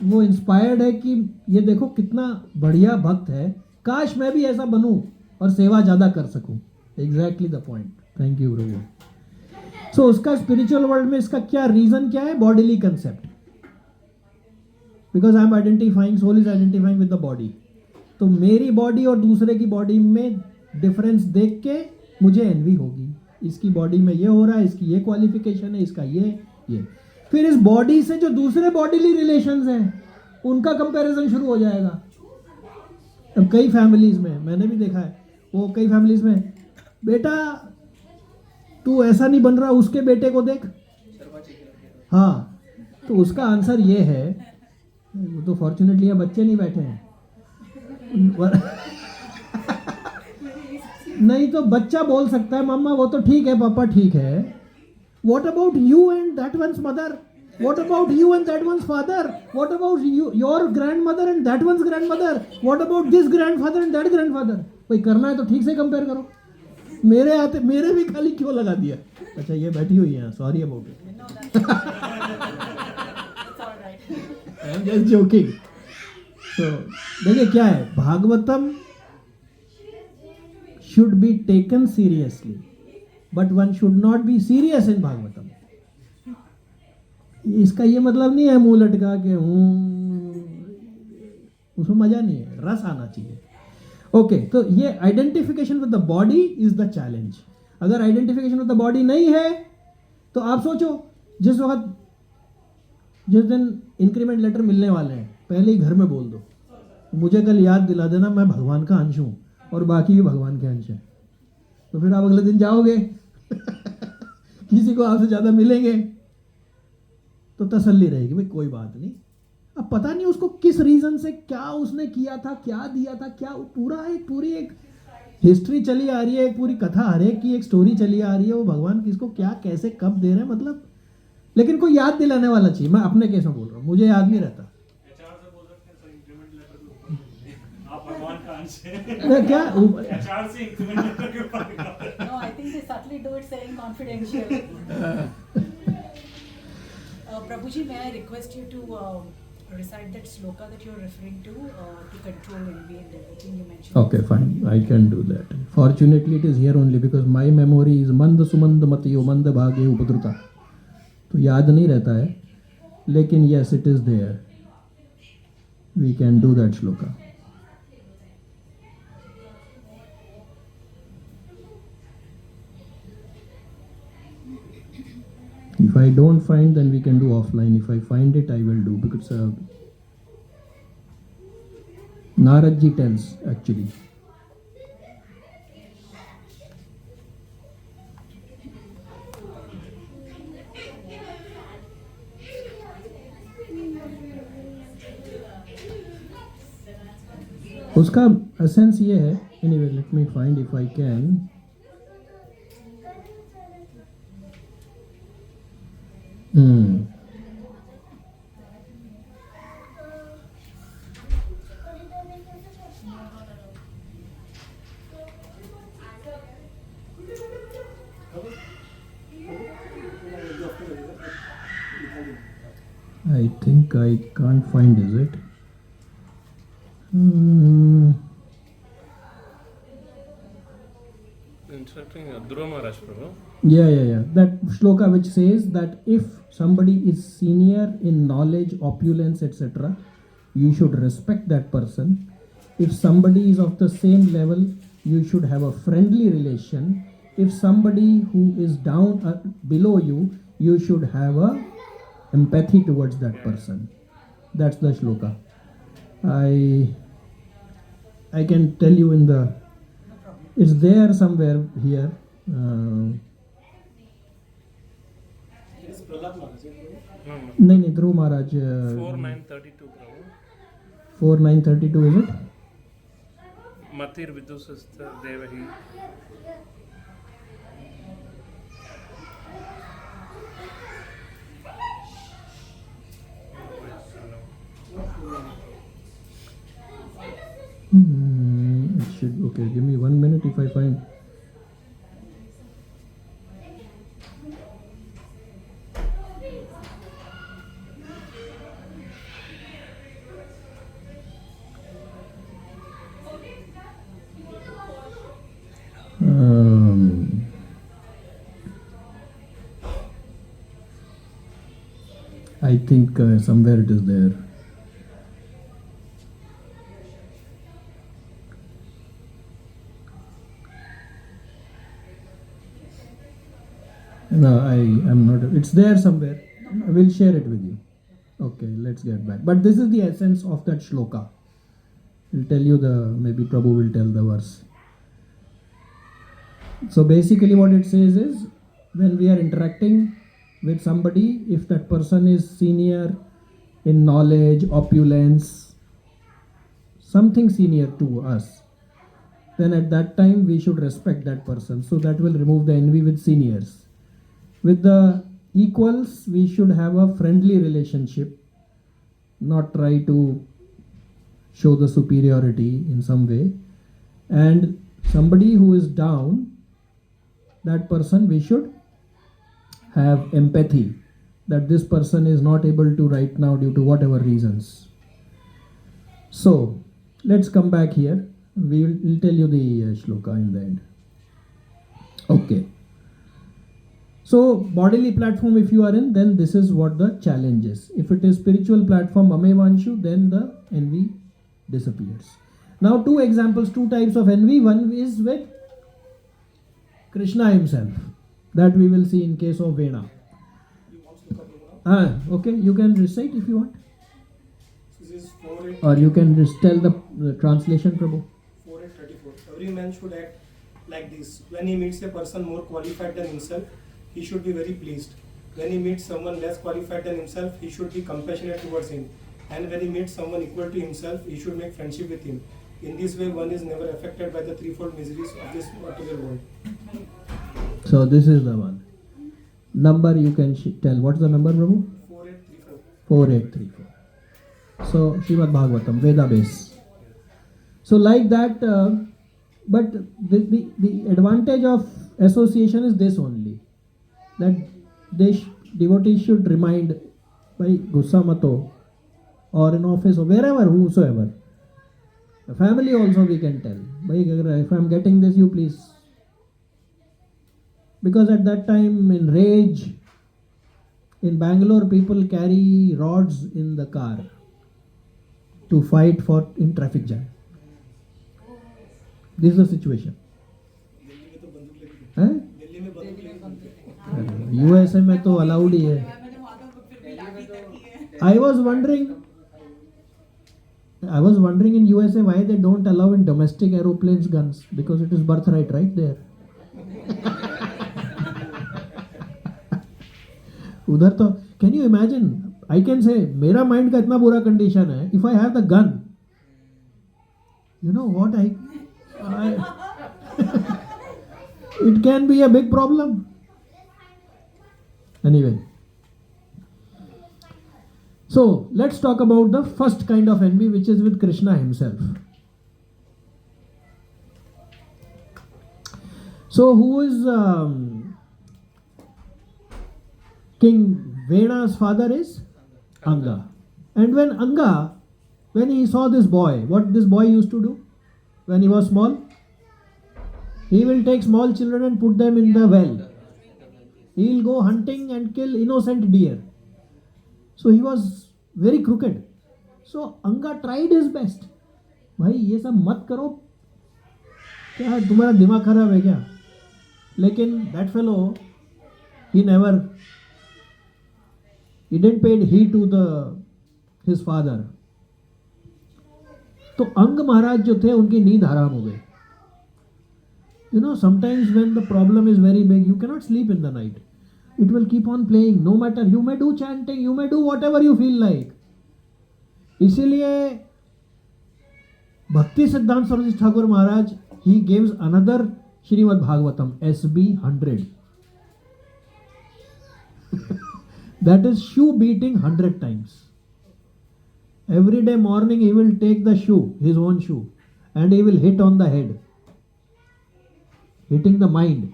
वो इंस्पायर्ड है कि ये देखो कितना बढ़िया भक्त है, काश मैं भी ऐसा बनूं और सेवा ज्यादा कर सकूं. Exactly the point. Thank you prabhu. So उसका स्पिरिचुअल वर्ल्ड में इसका क्या रीजन क्या है? Bodily concept. Because I am identifying, soul is identifying with the body. तो मेरी बॉडी और दूसरे की बॉडी में डिफरेंस देख के मुझे एनवी होगी. इसकी बॉडी में ये हो रहा है, इसकी ये क्वालिफिकेशन है, इसका ये. फिर इस बॉडी से जो दूसरे बॉडीली रिलेशंस हैं उनका कंपैरिजन शुरू हो जाएगा. अब कई फैमिलीज में मैंने भी देखा है, वो कई फैमिलीज में, बेटा तू ऐसा नहीं बन रहा, उसके बेटे को देख. हाँ, तो उसका आंसर ये है, वो तो फॉर्चुनेटली यहाँ बच्चे नहीं बैठे हैं. नहीं तो बच्चा बोल सकता है मम्मा वो तो ठीक है, पापा ठीक है. What about you and that one's mother? What about you and that one's father? What about you, your grandmother and that one's grandmother? What about this grandfather and that grandfather? कोई करना है तो ठीक से कंपेयर करो. मेरे आते मेरे भी खाली क्यों लगा दिया? अच्छा ये बैठी हुई है, sorry about it, No, that's all right. I am just joking. तो देखिए क्या है, Bhagavatam should be taken seriously, but one should not be serious in Bhagavatam. इसका ये मतलब नहीं है मुंह लटका के उसमें मजा नहीं है, रस आना चाहिए. ओके तो ये identification with the body is the challenge. अगर आइडेंटिफिकेशन विद द बॉडी नहीं है तो आप सोचो, जिस दिन इंक्रीमेंट लेटर मिलने वाले हैं, पहले ही घर में बोल दो मुझे कल याद दिला देना मैं भगवान का अंश हूँ और बाकी भी भगवान के अंश हैं. तो फिर आप अगले दिन जाओगे किसी को आपसे ज़्यादा मिलेंगे तो तसल्ली रहेगी, भाई कोई बात नहीं. अब पता नहीं उसको किस रीजन से क्या उसने किया था, क्या दिया था, क्या पूरी एक हिस्ट्री चली आ रही है, एक पूरी कथा, हर एक की एक स्टोरी चली आ रही है. वो भगवान किसको क्या कैसे कब दे रहे हैं मतलब, लेकिन कोई याद दिलाने वाला चाहिए. मैं अपने केस में बोल रहा हूँ, मुझे याद नहीं रहता. आप भगवान का अंश हैं. क्या HR से इंक्रीमेंट लेटर के ऊपर लिखा है. No, I think they subtly do it saying confidential. Prabhuji, may I request you to recite that sloka that you're referring to control envy and everything you mentioned? Okay, fine. I can do that. Fortunately, it is here only because my memory is mand sumand matiyo mand bhage upadruta. तो याद नहीं रहता है, लेकिन yes, it is there. We can do that shloka. If I don't find, then we can do offline. If I find it, I will do, because Narad ji tells actually. उसका essence ये है, anyway let me find if I can. I think I can't find, is it? Instructing Dhruva Maharaj Prabhu. Yeah. That shloka which says that if somebody is senior in knowledge, opulence, etc., you should respect that person. If somebody is of the same level, you should have a friendly relation. If somebody who is down below you, you should have a empathy towards that person. That's the shloka. I can tell you in the, it's there somewhere here. It's Prahlad Maharaj. No. नहीं ध्रुव महाराज 4932 Prabhu. 4932 is it? Matir Vidusasta Devahi. It should, okay, give me 1 minute if I find. I think somewhere it is there. No, I am not. It's there somewhere. I will share it with you. Okay, let's get back. But this is the essence of that shloka. I'll tell you maybe Prabhu will tell the verse. So basically what it says is, when we are interacting with somebody, if that person is senior in knowledge, opulence, something senior to us, then at that time we should respect that person. So that will remove the envy with seniors. With the equals, we should have a friendly relationship, not try to show the superiority in some way. And somebody who is down, that person we should have empathy that this person is not able to right now due to whatever reasons. So let's come back here. We'll tell you the shloka in the end. Okay. So bodily platform if you are in, then this is what the challenge is. If it is spiritual platform Amevanshu, then the envy disappears. Now two examples, two types of envy. One is with Krishna himself. That we will see in case of Vena. Okay, you can recite if you want. This is 4:8. Or you can just tell the translation, Prabhu. 4:34. Every man should act like this. When he meets a person more qualified than himself, he should be very pleased. When he meets someone less qualified than himself, he should be compassionate towards him. And when he meets someone equal to himself, he should make friendship with him. In this way, one is never affected by the threefold miseries of this material world. So this is the one. Number you can tell. What's the number, Prabhu? 4834. 4834. So Srimad Bhagavatam, Veda base. So like that, but the advantage of association is this only. That devotees should remind by Gussa Mato or in office or wherever, whosoever. The family also we can tell. If I am getting this, you please. Because at that time in rage, in Bangalore people carry rods in the car to fight in traffic jam. This is the situation. USA में तो allowed ही है. I was wondering in USA why they don't allow in domestic aeroplanes guns, because it is birthright right there. उधर तो can you imagine? I can say मेरा mind का इतना बुरा condition है. If I have the gun, you know what I it can be a big problem. Anyway, so let's talk about the first kind of envy, which is with Krishna himself. So who is King Vena's father is Anga. And when he saw this boy, what this boy used to do when he was small? He will take small children and put them in the well. He will go hunting and kill innocent deer. So he was very crooked. So Anga tried his best. भाई ये सब मत करो, क्या तुम्हारा दिमाग खराब है क्या? लेकिन that fellow, he didn't pay heed to his father. तो अंग महाराज जो थे उनकी नींद हराम हो गई. You know, sometimes when the problem is very big, you cannot sleep in the night. It will keep on playing, no matter. You may do chanting, you may do whatever you feel like. इसीलिए Bhakti Siddhanta Saraswati Thakur Maharaj, he gives another Srimad Bhagavatam, SB 100. That is shoe beating 100 times. Every day morning he will take the shoe, his own shoe, and he will hit on the head. Hitting the mind.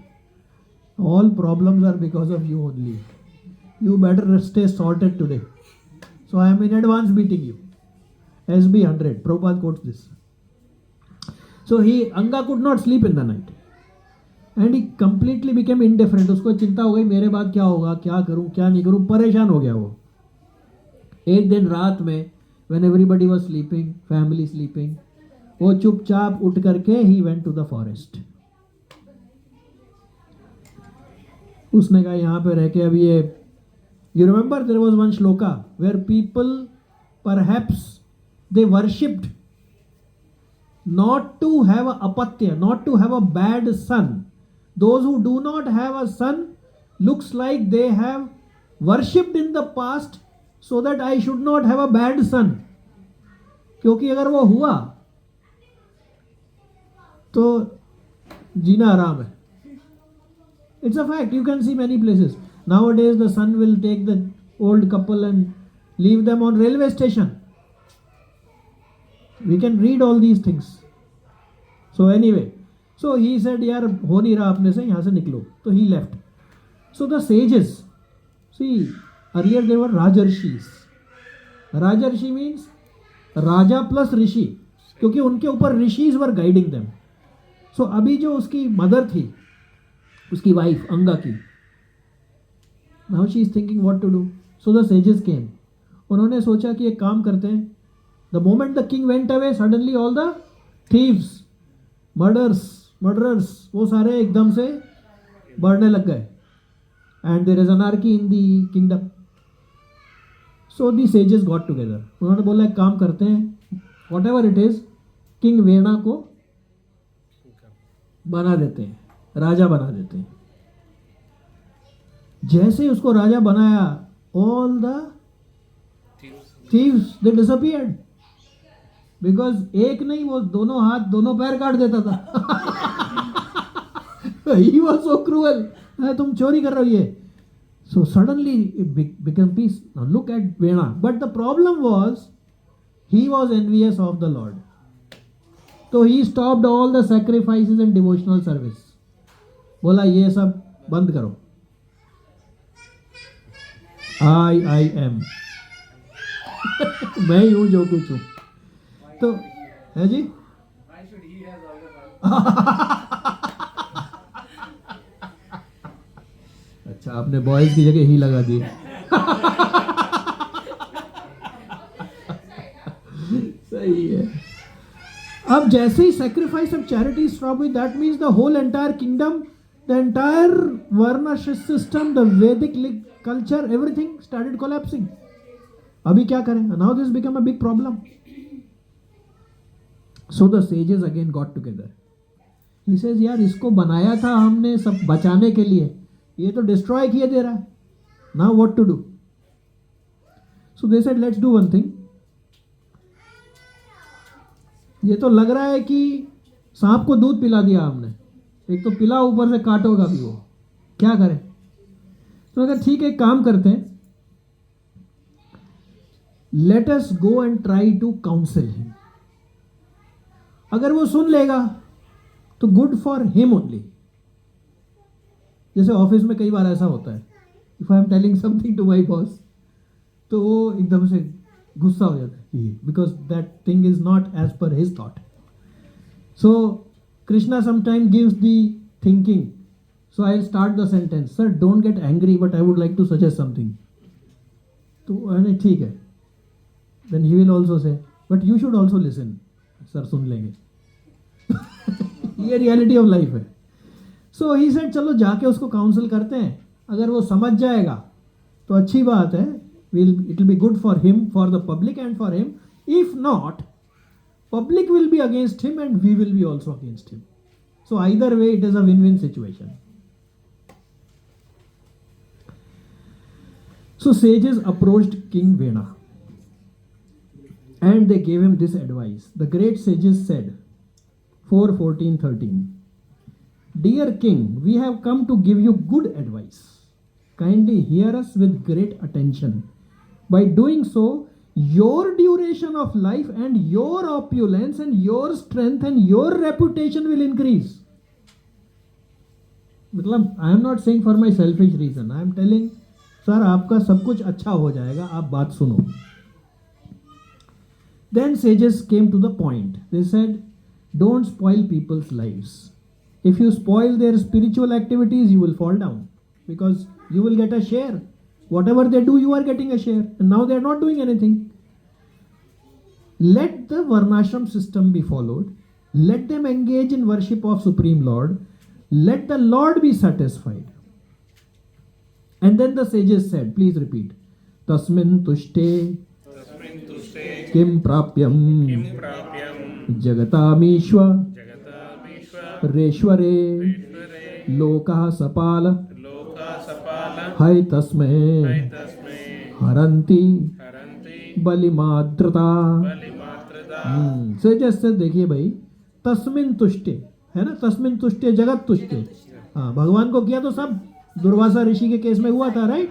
All problems are because of you only. You better stay sorted today. So I am in advance beating you. SB 100. Prabhupada quotes this. So Anga could not sleep in the night. And he completely became indifferent. उसको चिंता हो गई मेरे बाद क्या होगा, क्या करूं, क्या नहीं करूं, परेशान हो गया वो. एक दिन रात में when everybody was sleeping, family sleeping, वो चुपचाप उठ करके he went to the forest. उसने कहा यहाँ पे रह के अब ये, you remember there was one shloka where people perhaps they worshipped not to have a apatya, not to have a bad son. Those who do not have a son looks like they have worshipped in the past so that I should not have a bad son. क्योंकि अगर वो हुआ तो जीना आराम है. It's a fact. You can see many places. Nowadays the son will take the old couple and leave them on railway station. We can read all these things. So anyway, so he said यार हो नहीं रहा अपने से, यहाँ से निकलो, तो he left. So the sages, see earlier they were rajarshis. Rajarshi means raja plus rishi, क्योंकि उनके ऊपर rishis were guiding them. So अभी जो उसकी मदर थी, उसकी वाइफ अंगा की, now she is thinking what to do. So the sages came. उन्होंने सोचा कि एक काम करते हैं. The moment the king went away, suddenly all the thieves, murderers वो सारे एकदम से बढ़ने लग गए. And there is anarchy in the kingdom. So the sages got together. उन्होंने बोला एक काम करते हैं, whatever it is, king Vena को बना देते हैं, राजा बना देते हैं. जैसे ही उसको राजा बनाया, all the thieves they disappeared. Because एक नहीं, वो दोनों हाथ दोनों पैर काट देता था. He was so cruel. तुम चोरी कर रहे हो ये. So suddenly it became peace. Now look at Vena. But the problem was, he was envious of the Lord. So he stopped all the sacrifices and devotional service. बोला ये सब बंद करो. I am. मैं ही हूँ जो कुछ हूँ. तो है जी. अच्छा, आपने बॉयज की जगह ही लगा दी. सही है. अब जैसे ही sacrifice of charity stop with, that means the whole entire kingdom, the entire Varna system, the Vedic culture, everything started collapsing. अभी क्या करें? Now this became a big problem. So the sages again got together. He says, यार इसको बनाया था हमने सब बचाने के लिए, ये तो डिस्ट्रॉय किए दे रहा है. Now what to do? So they said let's do one thing. ये तो लग रहा है कि सांप को दूध पिला दिया हमने, एक तो पिला ऊपर से काटोगा भी वो, क्या करें? तो अगर ठीक है, काम करते हैं, let us go and try to counsel him. अगर वो सुन लेगा तो गुड फॉर हिम ओनली. जैसे ऑफिस में कई बार ऐसा होता है, if I am telling something to my boss, तो वो एकदम से गुस्सा हो जाता है, because that thing is not as per his thought. So Krishna sometime gives the thinking. So I will start the sentence, sir don't get angry but I would like to suggest something. तो ठीक है, then he will also say but you should also listen. Sir सुन लेंगे. ये reality of life है. सो he said चलो जाके उसको काउंसिल करते हैं. अगर वो समझ जाएगा तो अच्छी बात है, it will be good for him, for the public and for him. If not, public will be against him and we will be also against him. So either way it is a win win situation. So sages approached King Vena and they gave him this advice. The great sages said, 4:14-13, Dear King, we have come to give you good advice. Kindly hear us with great attention. By doing so, your duration of life and your opulence and your strength and your reputation will increase. मतलब I am not saying for my selfish reason. I am telling, sir, आपका सब कुछ अच्छा हो जाएगा, आप बात सुनो. Then sages came to the point. They said, don't spoil people's lives. If you spoil their spiritual activities, you will fall down, because you will get a share. Whatever they do, you are getting a share. And now they are not doing anything. Let the Varnashram system be followed. Let them engage in worship of Supreme Lord. Let the Lord be satisfied. And then the sages said, please repeat, Tasmin tushte kim prapyam जगतामीश्व रेश्वरे लोकः सपाल है तस्मै हरन्ति बलिमाद्रता. जैसे देखिए भाई, तस्मिन तुष्टे है ना, तस्मिन तुष्टे जगत तुष्टे. हाँ, भगवान को किया तो सब दुर्वासा ऋषि के केस में हुआ था, right?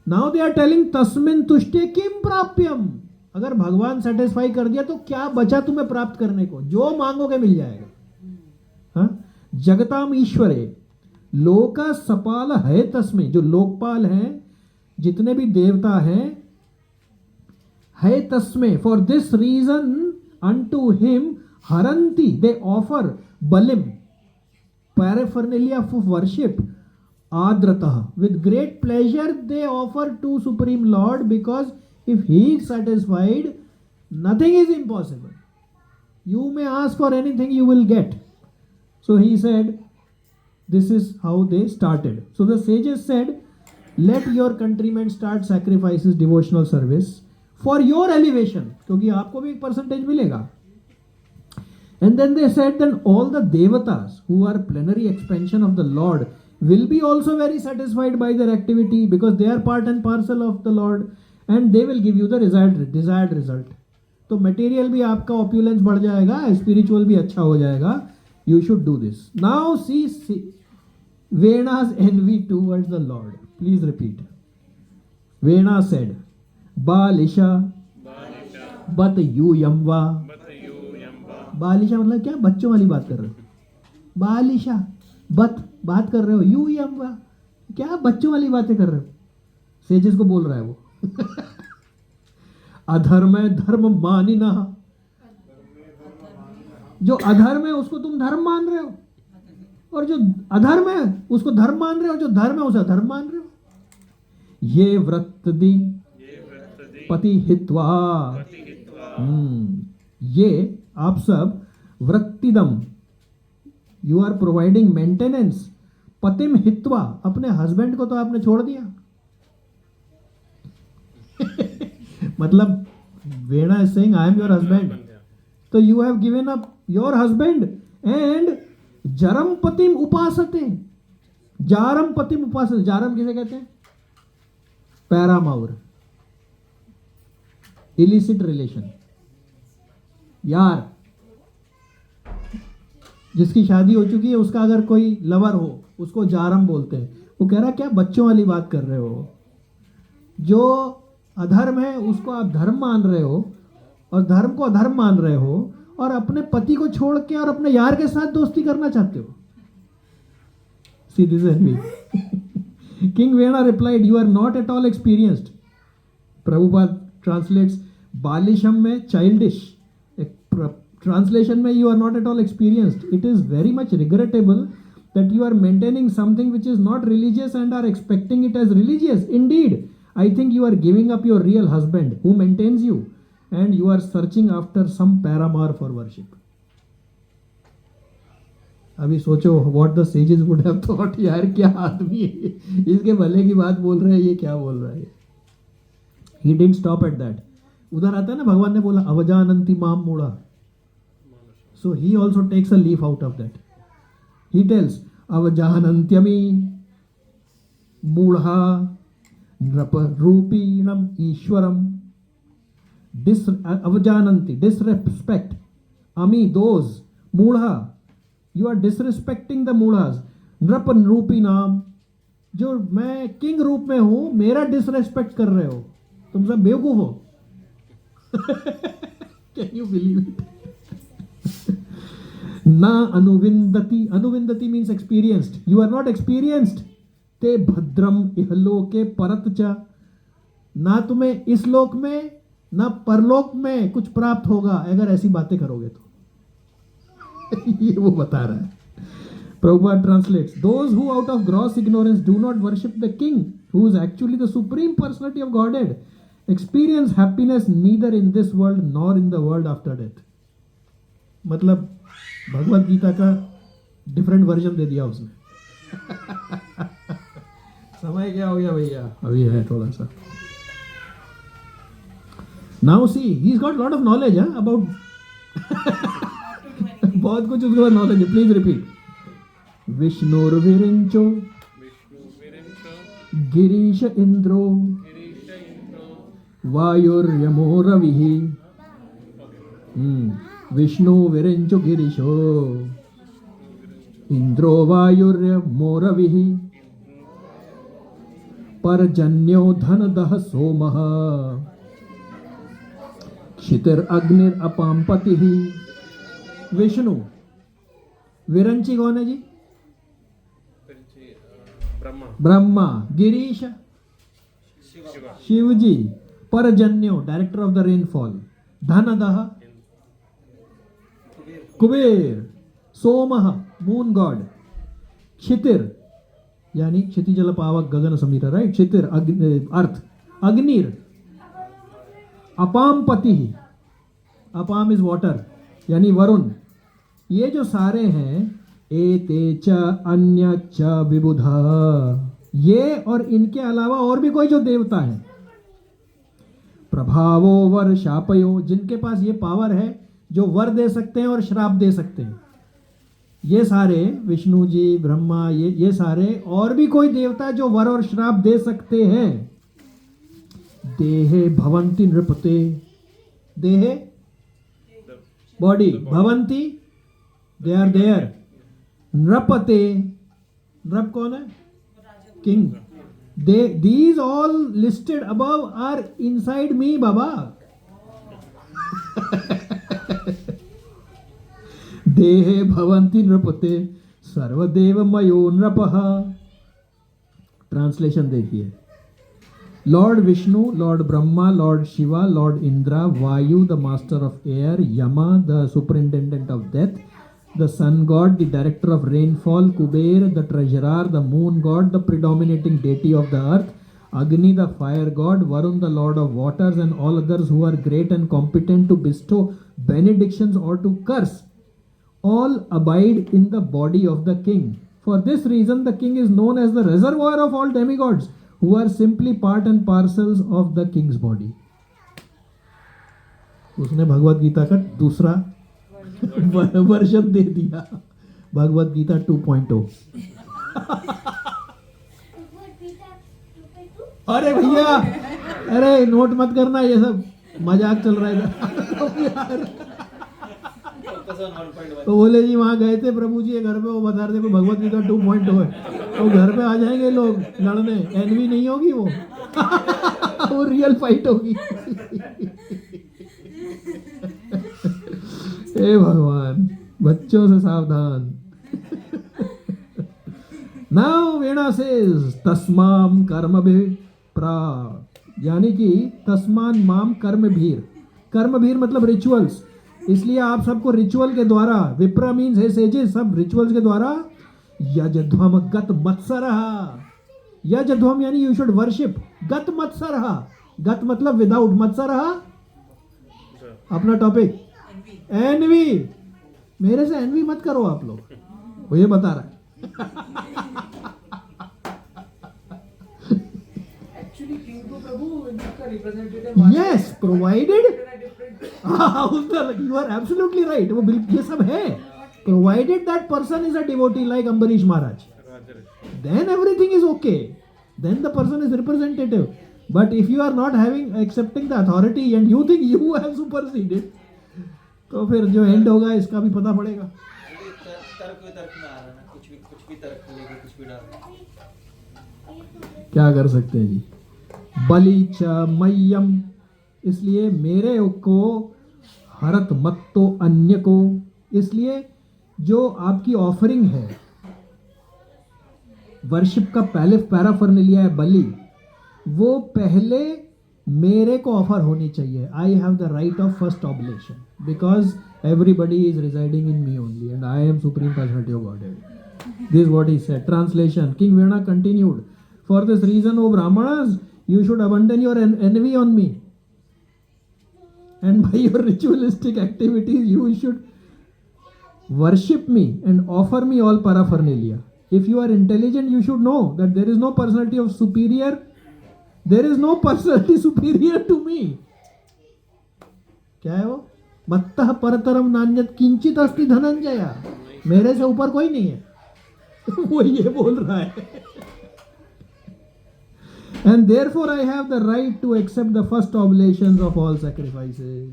Now they are telling तस्मिन तुष्टे किम प्राप्यम. अगर भगवान सेटिस्फाई कर दिया तो क्या बचा तुम्हें प्राप्त करने को? जो मांगोगे मिल जाएगा. हाँ, जगताम ईश्वरे लोक सपाल है तस्में, जो लोकपाल हैं, जितने भी देवता हैं, है तस्में, for this reason unto him हरंती, दे ऑफर बलिम, पैराफर्नेलिया ऑफ वर्शिप, आद्रतः, with great pleasure they offer to Supreme Lord, because if he is satisfied, nothing is impossible. You may ask for anything, you will get. So he said, this is how they started. So the sages said, let your countrymen start sacrifices, devotional service for your elevation, क्योंकि आपको भी एक percentage मिलेगा. And then they said, then all the devatas who are plenary expansion of the Lord will be also very satisfied by their activity, because they are part and parcel of the Lord, and they will give you the desired result. तो material भी आपका opulence बढ़ जाएगा, spiritual भी अच्छा हो जाएगा. You should do this. Now see Vena's envy towards the Lord. Please repeat. Vena said, Balisha, but you yamva. बालिशा मतलब क्या? बच्चों वाली बात कर रहे हो. बालिशा, बात कर रहे हो. यू यम्वा, क्या बच्चों वाली बातें कर रहे हो? सेजेस को बोल रहा है वो. अधर्म है धर्म मानिना, जो अधर्म है उसको तुम धर्म मान रहे हो, और जो अधर्म है उसको धर्म मान रहे हो, जो धर्म है उसे अधर्म मान रहे हो. ये व्रतदी पति हित्वा, ये आप सब वृत्तिदम, यू आर प्रोवाइडिंग मेंटेनेंस, पतिम हित्वा, अपने हस्बैंड को तो आपने छोड़ दिया. मतलब Vena is saying I am your husband, so you have given up your husband and जरम पतिम उपासते. जारम पतिम उपासते, जारम किसे कहते हैं? Paramour, illicit relation. यार, जिसकी शादी हो चुकी है उसका अगर कोई लवर हो उसको जारम बोलते हैं. वो कह रहा क्या बच्चों वाली बात कर रहे हो? जो अधर्म है उसको आप धर्म मान रहे हो, और धर्म को अधर्म मान रहे हो, और अपने पति को छोड़ के और अपने यार के साथ दोस्ती करना चाहते हो. See this is me. King Vena replied, you are not at all experienced. Prabhupada translates बालिशम में childish, translation में you are not at all experienced. It is very much regrettable that you are maintaining something which is not religious and are expecting it as religious. Indeed, I think you are giving up your real husband who maintains you, and you are searching after some paramour for worship. अभी सोचो what the sages would have thought. यार क्या आदमी है, इसके भले की बात बोल रहा है, ये क्या बोल रहा है. He didn't stop at that. उधर आता है ना, भगवान ने बोला अवजानंति माम मूढ़ा. So he also takes a leaf out of that. He tells, avajahanantyami mudha nraparupinam ishwaram. Avajananti, disrespect. Ami, those. Mudha, you are disrespecting the mudhas. नृपनरूपीनाम, जो मैं किंग रूप में हूं, मेरा डिसरेस्पेक्ट कर रहे हो. तुम सब बेवकूफ हो. Can you believe it? ना अनुविंदति, अनुविंदति means experienced. You are not experienced. ते भद्रम इहलोके परतचा, ना तुम्हें इस लोक में ना परलोक में कुछ प्राप्त होगा अगर ऐसी बातें करोगे तो. ये वो बता रहा है. Prabhupada translates, those who out of gross ignorance do not worship the king, who is actually the supreme personality of Godhead, experience happiness neither in this world nor in the world after death. मतलब भगवत गीता का different version दे दिया उसने. समय क्या हो गया भैया? अभी है थोड़ा सा. Now see, he is got lot of knowledge about बहुत कुछ उसके बाद नॉलेज है. Please repeat. विष्णुर्विरिंचो गिरीश इंद्रो वायुर्यमो रविः. विष्णु विरिंचो गिरीशो इंद्रो वायुर्यमो रविः. परजन्यो धनदः सोमः क्षितिर अग्निर अपाम पतिः. विष्णु, विरंची कौन है जी? ब्रह्मा, ब्रह्मा. गिरीश, शिवजी. परजन्यो, डायरेक्टर ऑफ द रेनफॉल. धनदह, कुबेर. सोमः, मून गॉड. क्षितिर यानी क्षितिजल पावक गगन समीर, राइट. क्षितिर अर्थ. अग्निर. अपाम पति, अपाम इज वाटर यानी वरुण. ये जो सारे हैं एते च अन्य च विबुध, ये और इनके अलावा और भी कोई जो देवता है. प्रभावो वर शापयो, जिनके पास ये पावर है जो वर दे सकते हैं और श्राप दे सकते हैं. ये सारे विष्णु जी, ब्रह्मा, ये सारे और भी कोई देवता जो वर और श्राप दे सकते हैं. देहे भवंति नृपते, देहे बॉडी, भवंती दे आर देयर. नृपते, नृप कौन है? King. These all listed above are inside me, Baba. देहे भवंति नृपते सर्वदेव मयो नृपः. ट्रांसलेशन देखिए. Lord Vishnu, Lord Brahma, Lord Shiva, Lord Indira, वायु द मास्टर ऑफ एयर, यमा the superintendent of death, the sun god, the director of rainfall, Kuber, the treasurer, the moon god, the predominating deity of the earth, Agni, the fire god, Varun, the lord of waters, and all others who are great and competent to bestow benedictions or to curse, all abide in the body of the king. For this reason, the king is known as the reservoir of all demigods, who are simply part and parcels of the king's body. उसने भगवत गीता का दूसरा version दे दिया, भगवत गीता 2.0. अरे भैया, अरे note मत करना, ये सब मजाक चल रहा है. तो बोले जी वहां गए थे प्रभु जी घर पे, वो बता रहे थे भगवत गीता 2.0 है. तो घर पे आ जाएंगे लोग लड़ने, एनवी नहीं होगी वो वो रियल फाइट होगी. हे भगवान, बच्चों से सावधान. नाउ वीणा सेज तस्माम कर्मभिः प्रा, यानी कि तस्मान माम कर्मभीर. कर्मभीर मतलब रिचुअल्स. इसलिए आप सबको रिचुअल के द्वारा, विप्रा मीन्स हे सेजेस, सब रिचुअल्स के द्वारा यजध्वम गत मत्सरः. यजध्वम यानी यू शुड वर्शिप. गत मत्सरः, गत मतलब विदाउट, मत्सरः अपना टॉपिक. एनवी, मेरे से एनवी मत करो आप लोग, वो ये बता रहा है. एक्चुअली किंग को प्रभु इनका representative, yes, provided. You are absolutely right, वो ये सब है. Provided that person is a devotee like Ambarish Maharaj, then everything is okay, then the person is representative. But if you are not accepting the authority and you think you have superseded, तो फिर जो and होगा इसका भी पता पड़ेगा. तर्क वितर्क में आ रहा है ना, कुछ भी तर्क लेके कुछ भी डाल. क्या कर सकते हैं जी. बलि च मय्यम, इसलिए मेरे को हरत मत तो अन्य को. इसलिए जो आपकी ऑफरिंग है, वर्शिप का पहले पैराफर्नेलिया है बलि, वो पहले मेरे को ऑफर होनी चाहिए. I have the right of first oblation because everybody is residing in me only and I am supreme personality of Godhead. This what he said. Translation. King Vena continued. For this reason O brahmanas, you should abandon your envy on me, and by your ritualistic activities you should worship me and offer me all paraphernalia. If you are intelligent, you should know that there is no personality of superior, there is no personality superior to me. क्या है वो? मत्तः परतरम नान्यत् किंचित अस्ति धनंजय, मेरे से ऊपर कोई नहीं है. वो ये बोल रहा है. And therefore I have the right to accept the first oblations of all sacrifices.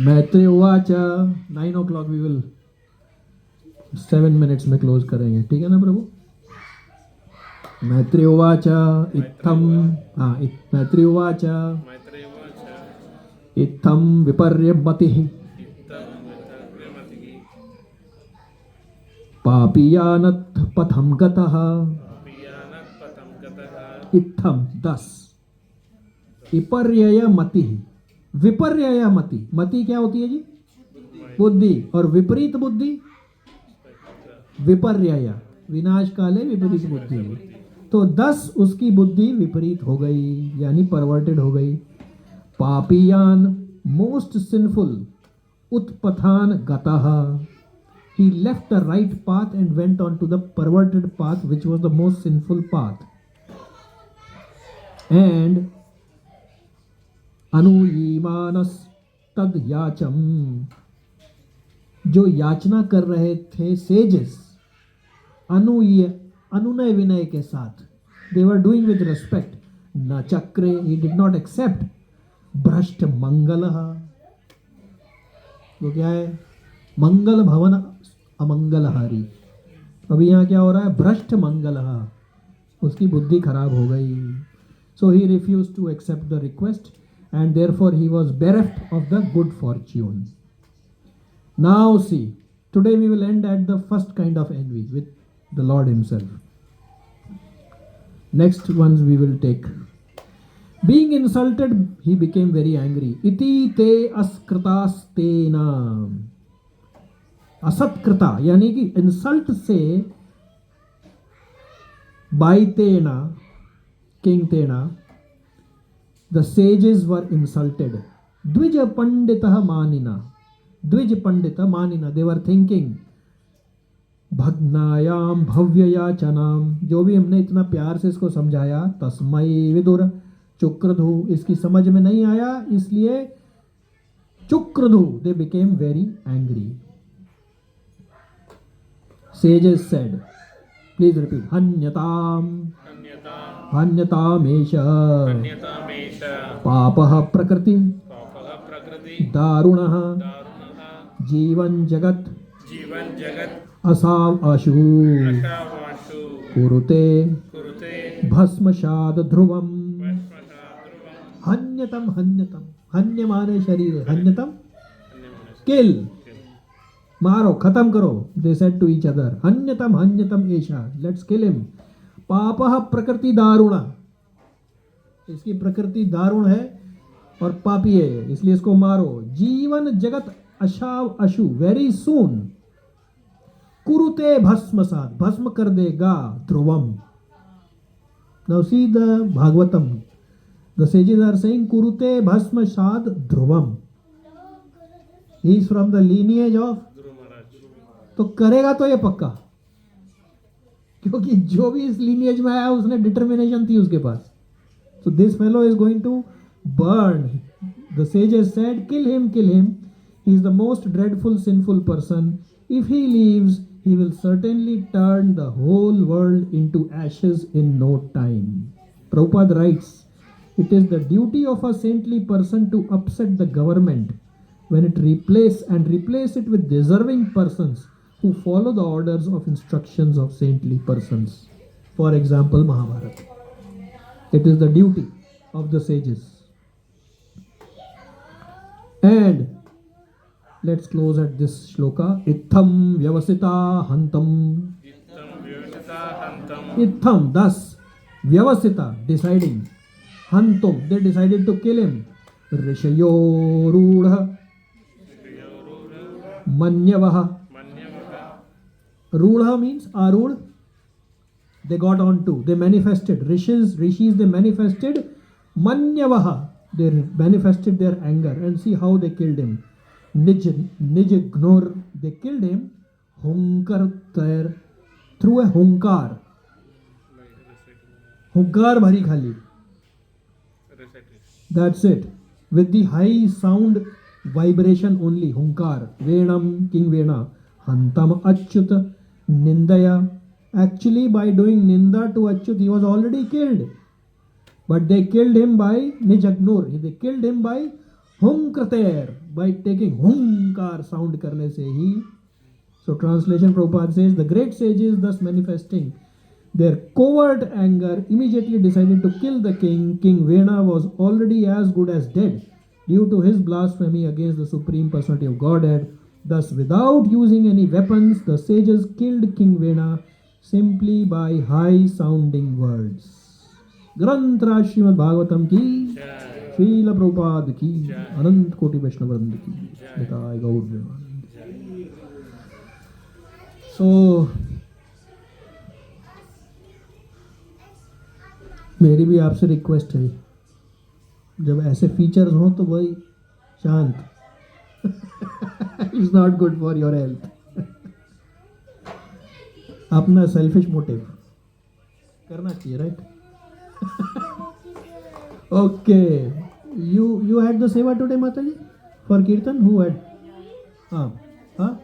Maitreya उवाच. 9 o'clock वी विल 7 minutes में क्लोज करेंगे, ठीक है ना प्रभु. मैत्रेय उवाच इत्थम, मैत्रेय उवाच इत्थम विपर्य मतिः पापीयानत् पथम गतः अभियानत् पथं गतः इत्थम 10 विपर्यय मति विपर्यय मति मति क्या होती है जी बुद्धि और विपरीत बुद्धि विपर्यय विनाश काले विपरीत बुद्धि तो 10 उसकी बुद्धि विपरीत हो गई यानी परवर्टेड हो गई पापियान मोस्ट सिंफुल उत्पथान गतः he left the right path and went on to the perverted path which was the most sinful path and अनुयीमानस तद याचम जो याचना कर रहे थे सेजेस अनुनय विनय के साथ they were doing with respect न चक्रे he did not accept भ्रष्ट मंगलः वो क्या है मंगल भवन अमंगलहारी अभी यहाँ क्या हो रहा है भ्रष्ट मंगलः उसकी बुद्धि खराब हो गई so he refused to accept the request and therefore he was bereft of the good fortune. Now see, today we will end at the first kind of envy with the Lord himself. Next ones we will take. Being insulted, he became very angry. Iti te askrtastena. असत्कृता यानी कि insult से बाइतेना king तेना the sages were insulted द्विज पंडित मानिना दे were thinking भग्नायाम भव्ययाचनाम जो भी हमने इतना प्यार से इसको समझाया तस्मय विदुर चुक्रधु इसकी समझ में नहीं आया इसलिए चुक्रधु they became very angry. Sages said, please repeat, Hanyatam, Hanyatamesha, Papah Prakriti, Darunaha, Jivan Jagat, Asav Ashu, Kurute, Bhasmashad Dhruvam, Hanyatam, Hanya माने शरीर Hanyatam, kill. मारो खत्म करो they said to each other हन्यतम एशा लेट्स किल हिम पापः प्रकृति दारुणा इसकी प्रकृति दारुण है और पापी है इसलिए इसको मारो जीवन जगत अशाव अशु वेरी सून कुरुते भस्मसात भस्म कर देगा ध्रुवम. Now see the Bhagavatam the sages are saying कुरुते भस्मसात ध्रुवम he is from the lineage of तो करेगा तो ये पक्का क्योंकि जो भी इस लीनिएज में आया उसने डिटर्मिनेशन थी उसके पास. So this fellow is going to burn. The sages said kill him he is the most dreadful sinful person if he lives he will certainly turn the whole world into ashes in no time. Prabhupada writes it is the duty of a saintly person to upset the government when it replace it with deserving persons who follow the orders of instructions of saintly persons. For example, Mahabharata. It is the duty of the sages. And let's close at this shloka. Itham vyavasita hantam. Itham, thus, vyavasita, deciding. Hantum, they decided to kill him. Rishayo rudha. Manyavaha. Rudha means arud. They got on to. They manifested. Rishis they manifested. Manyavaha. They manifested their anger. And see how they killed him. Nij gnor. They killed him. Hunkar tair. Through a hunkar. Hunkar bhari khali. That's it. With the high sound vibration only, hunkar, venam, king vena, hantam achyut, nindaya. Actually, by doing ninda to Achyut, he was already killed. But they killed him by nijagnur. They killed him by hunkrater, by taking hunkar sound karne se hi. So translation Prabhupada says, the great sages thus manifesting their covert anger immediately decided to kill the king. King Vena was already as good as dead due to his blasphemy against the Supreme Personality of Godhead. Thus, without using any weapons, the sages killed King Vena simply by high sounding words. ग्रंथ राज श्रीमद् भागवतम की, श्रील प्रभुपाद की, अनंत कोटि वैष्णव वृंद की, निताय गौर प्रेमानंद। सो मेरी भी आपसे request है, जब ऐसे फीचर्स हों तो वही शांत, it's not good for your health. अपना सेल्फिश मोटिव करना चाहिए, right? Okay, you had the seva today, Mataji, for Kirtan? Who had? हाँ हाँ